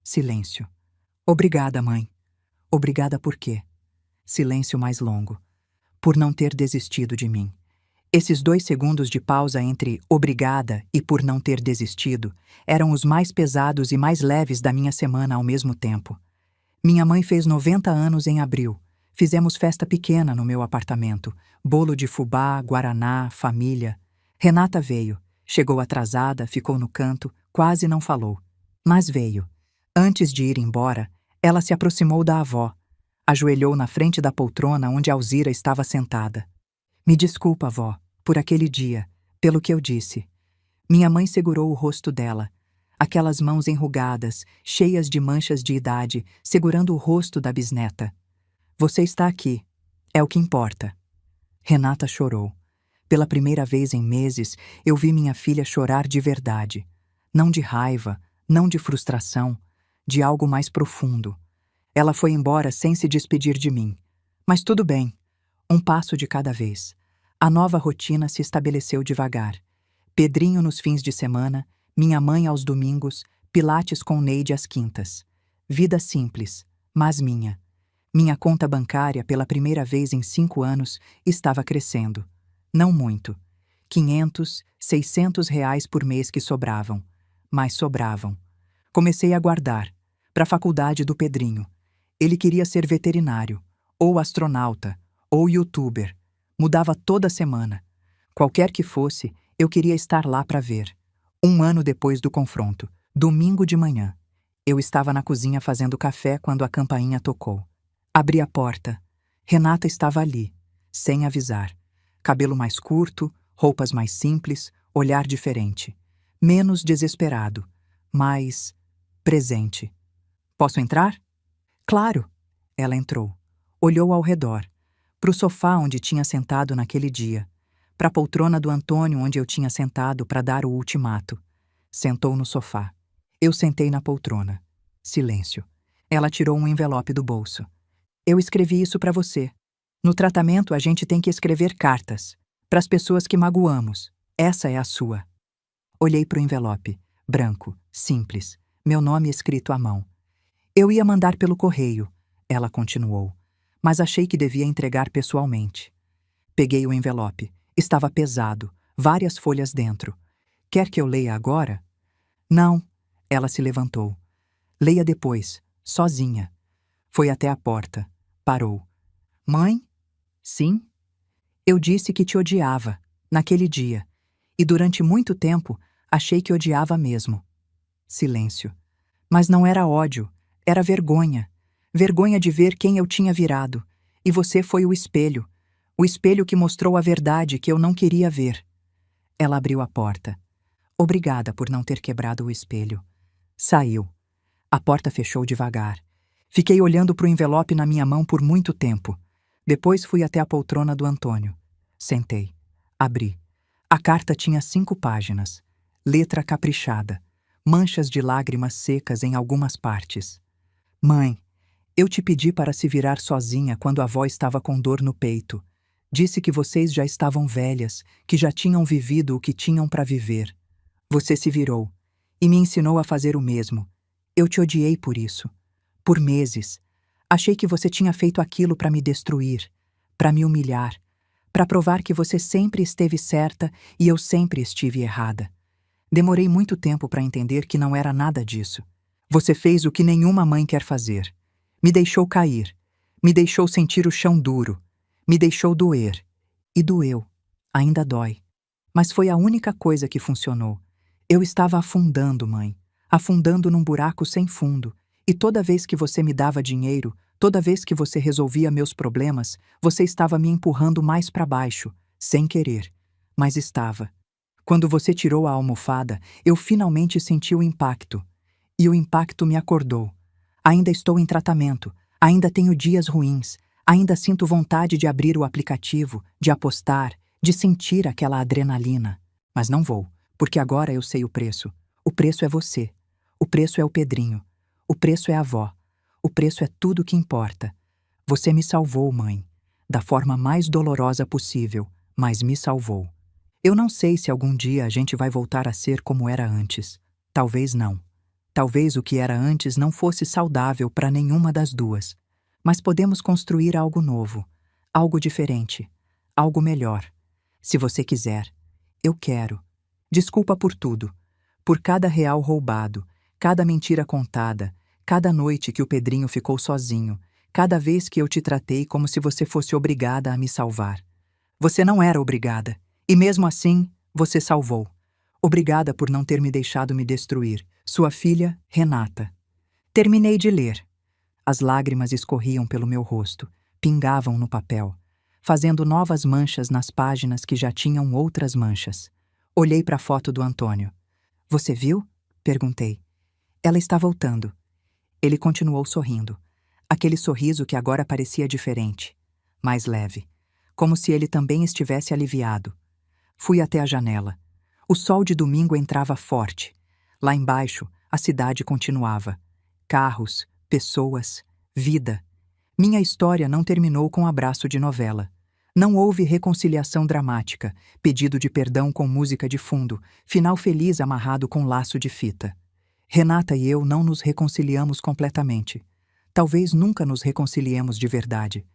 Silêncio. Obrigada, mãe. Obrigada por quê? Silêncio mais longo. Por não ter desistido de mim. Esses 2 segundos de pausa entre obrigada e por não ter desistido eram os mais pesados e mais leves da minha semana ao mesmo tempo. Minha mãe fez 90 anos em abril. Fizemos festa pequena no meu apartamento. Bolo de fubá, guaraná, família. Renata veio. Chegou atrasada, ficou no canto, quase não falou. Mas veio. Antes de ir embora, ela se aproximou da avó. Ajoelhou na frente da poltrona onde Alzira estava sentada. Me desculpa, avó, por aquele dia, pelo que eu disse. Minha mãe segurou o rosto dela. Aquelas mãos enrugadas, cheias de manchas de idade, segurando o rosto da bisneta. Você está aqui. É o que importa. Renata chorou. Pela primeira vez em meses, eu vi minha filha chorar de verdade. Não de raiva, não de frustração, de algo mais profundo. Ela foi embora sem se despedir de mim. Mas tudo bem, um passo de cada vez. A nova rotina se estabeleceu devagar. Pedrinho nos fins de semana, minha mãe aos domingos, pilates com Neide às quintas. Vida simples, mas minha. Minha conta bancária, pela primeira vez em 5 anos, estava crescendo. Não muito. 500, 600 reais por mês que sobravam. Mas sobravam. Comecei a guardar. Para a faculdade do Pedrinho. Ele queria ser veterinário, ou astronauta, ou youtuber. Mudava toda semana. Qualquer que fosse, eu queria estar lá para ver. 1 ano depois do confronto, domingo de manhã. Eu estava na cozinha fazendo café quando a campainha tocou. Abri a porta. Renata estava ali, sem avisar. Cabelo mais curto, roupas mais simples, olhar diferente. Menos desesperado, mais presente. Posso entrar? Claro! Ela entrou. Olhou ao redor. Para o sofá onde tinha sentado naquele dia. Para a poltrona do Antônio onde eu tinha sentado para dar o ultimato. Sentou no sofá. Eu sentei na poltrona. Silêncio. Ela tirou um envelope do bolso. Eu escrevi isso para você. No tratamento a gente tem que escrever cartas. Para as pessoas que magoamos. Essa é a sua. Olhei para o envelope. Branco, simples. Meu nome escrito à mão. Eu ia mandar pelo correio. Ela continuou. Mas achei que devia entregar pessoalmente. Peguei o envelope. Estava pesado. Várias folhas dentro. Quer que eu leia agora? Não. Ela se levantou. Leia depois. Sozinha. Foi até a porta. Parou. Mãe? Sim? Eu disse que te odiava, naquele dia. E durante muito tempo, achei que odiava mesmo. Silêncio. Mas não era ódio, era vergonha. Vergonha de ver quem eu tinha virado. E você foi o espelho que mostrou a verdade que eu não queria ver. Ela abriu a porta. Obrigada por não ter quebrado o espelho. Saiu. A porta fechou devagar. Fiquei olhando para o envelope na minha mão por muito tempo. Depois fui até a poltrona do Antônio. Sentei. Abri. A carta tinha 5 páginas. Letra caprichada. Manchas de lágrimas secas em algumas partes. Mãe, eu te pedi para se virar sozinha quando a avó estava com dor no peito. Disse que vocês já estavam velhas, que já tinham vivido o que tinham para viver. Você se virou e me ensinou a fazer o mesmo. Eu te odiei por isso. Por meses. Achei que você tinha feito aquilo para me destruir, para me humilhar, para provar que você sempre esteve certa e eu sempre estive errada. Demorei muito tempo para entender que não era nada disso. Você fez o que nenhuma mãe quer fazer. Me deixou cair. Me deixou sentir o chão duro. Me deixou doer. E doeu. Ainda dói. Mas foi a única coisa que funcionou. Eu estava afundando, mãe. Afundando num buraco sem fundo. E toda vez que você me dava dinheiro, toda vez que você resolvia meus problemas, você estava me empurrando mais para baixo, sem querer. Mas estava. Quando você tirou a almofada, eu finalmente senti o impacto. E o impacto me acordou. Ainda estou em tratamento. Ainda tenho dias ruins. Ainda sinto vontade de abrir o aplicativo, de apostar, de sentir aquela adrenalina. Mas não vou, porque agora eu sei o preço. O preço é você. O preço é o Pedrinho. O preço é a avó. O preço é tudo que importa. Você me salvou, mãe. Da forma mais dolorosa possível, mas me salvou. Eu não sei se algum dia a gente vai voltar a ser como era antes. Talvez não. Talvez o que era antes não fosse saudável para nenhuma das duas. Mas podemos construir algo novo, algo diferente, algo melhor. Se você quiser. Eu quero. Desculpa por tudo. Por cada real roubado, cada mentira contada, cada noite que o Pedrinho ficou sozinho, cada vez que eu te tratei como se você fosse obrigada a me salvar. Você não era obrigada, e mesmo assim, você salvou. Obrigada por não ter me deixado me destruir. Sua filha, Renata. Terminei de ler. As lágrimas escorriam pelo meu rosto, pingavam no papel, fazendo novas manchas nas páginas que já tinham outras manchas. Olhei para a foto do Antônio. Você viu? Perguntei. Ela está voltando. Ele continuou sorrindo. Aquele sorriso que agora parecia diferente, mais leve, como se ele também estivesse aliviado. Fui até a janela. O sol de domingo entrava forte. Lá embaixo, a cidade continuava. Carros, pessoas, vida. Minha história não terminou com abraço de novela. Não houve reconciliação dramática, pedido de perdão com música de fundo, final feliz amarrado com laço de fita. Renata e eu não nos reconciliamos completamente. Talvez nunca nos reconciliemos de verdade.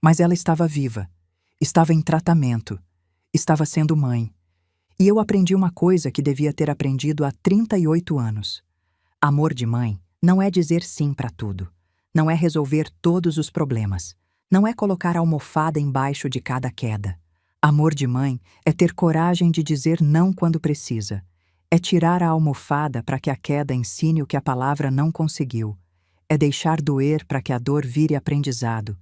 Mas ela estava viva. Estava em tratamento. Estava sendo mãe. E eu aprendi uma coisa que devia ter aprendido há 38 anos. Amor de mãe não é dizer sim para tudo. Não é resolver todos os problemas. Não é colocar a almofada embaixo de cada queda. Amor de mãe é ter coragem de dizer não quando precisa. É tirar a almofada para que a queda ensine o que a palavra não conseguiu. É deixar doer para que a dor vire aprendizado.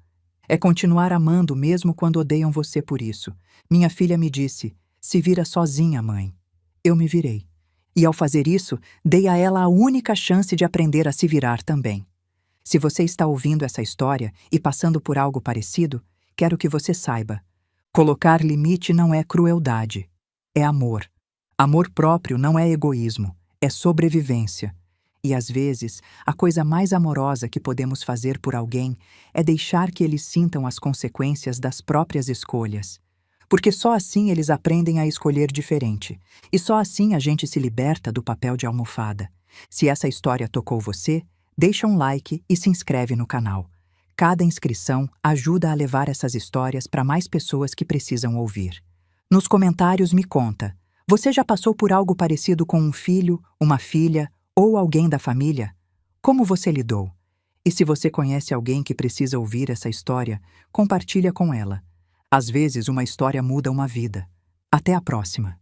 É continuar amando mesmo quando odeiam você por isso. Minha filha me disse: "Se vira sozinha, mãe." Eu me virei. E ao fazer isso, dei a ela a única chance de aprender a se virar também. Se você está ouvindo essa história e passando por algo parecido, quero que você saiba: colocar limite não é crueldade, é amor. Amor próprio não é egoísmo, é sobrevivência. E às vezes, a coisa mais amorosa que podemos fazer por alguém é deixar que eles sintam as consequências das próprias escolhas. Porque só assim eles aprendem a escolher diferente. E só assim a gente se liberta do papel de almofada. Se essa história tocou você, deixa um like e se inscreve no canal. Cada inscrição ajuda a levar essas histórias para mais pessoas que precisam ouvir. Nos comentários me conta: você já passou por algo parecido com um filho, uma filha ou alguém da família? Como você lidou? E se você conhece alguém que precisa ouvir essa história, compartilha com ela. Às vezes uma história muda uma vida. Até a próxima!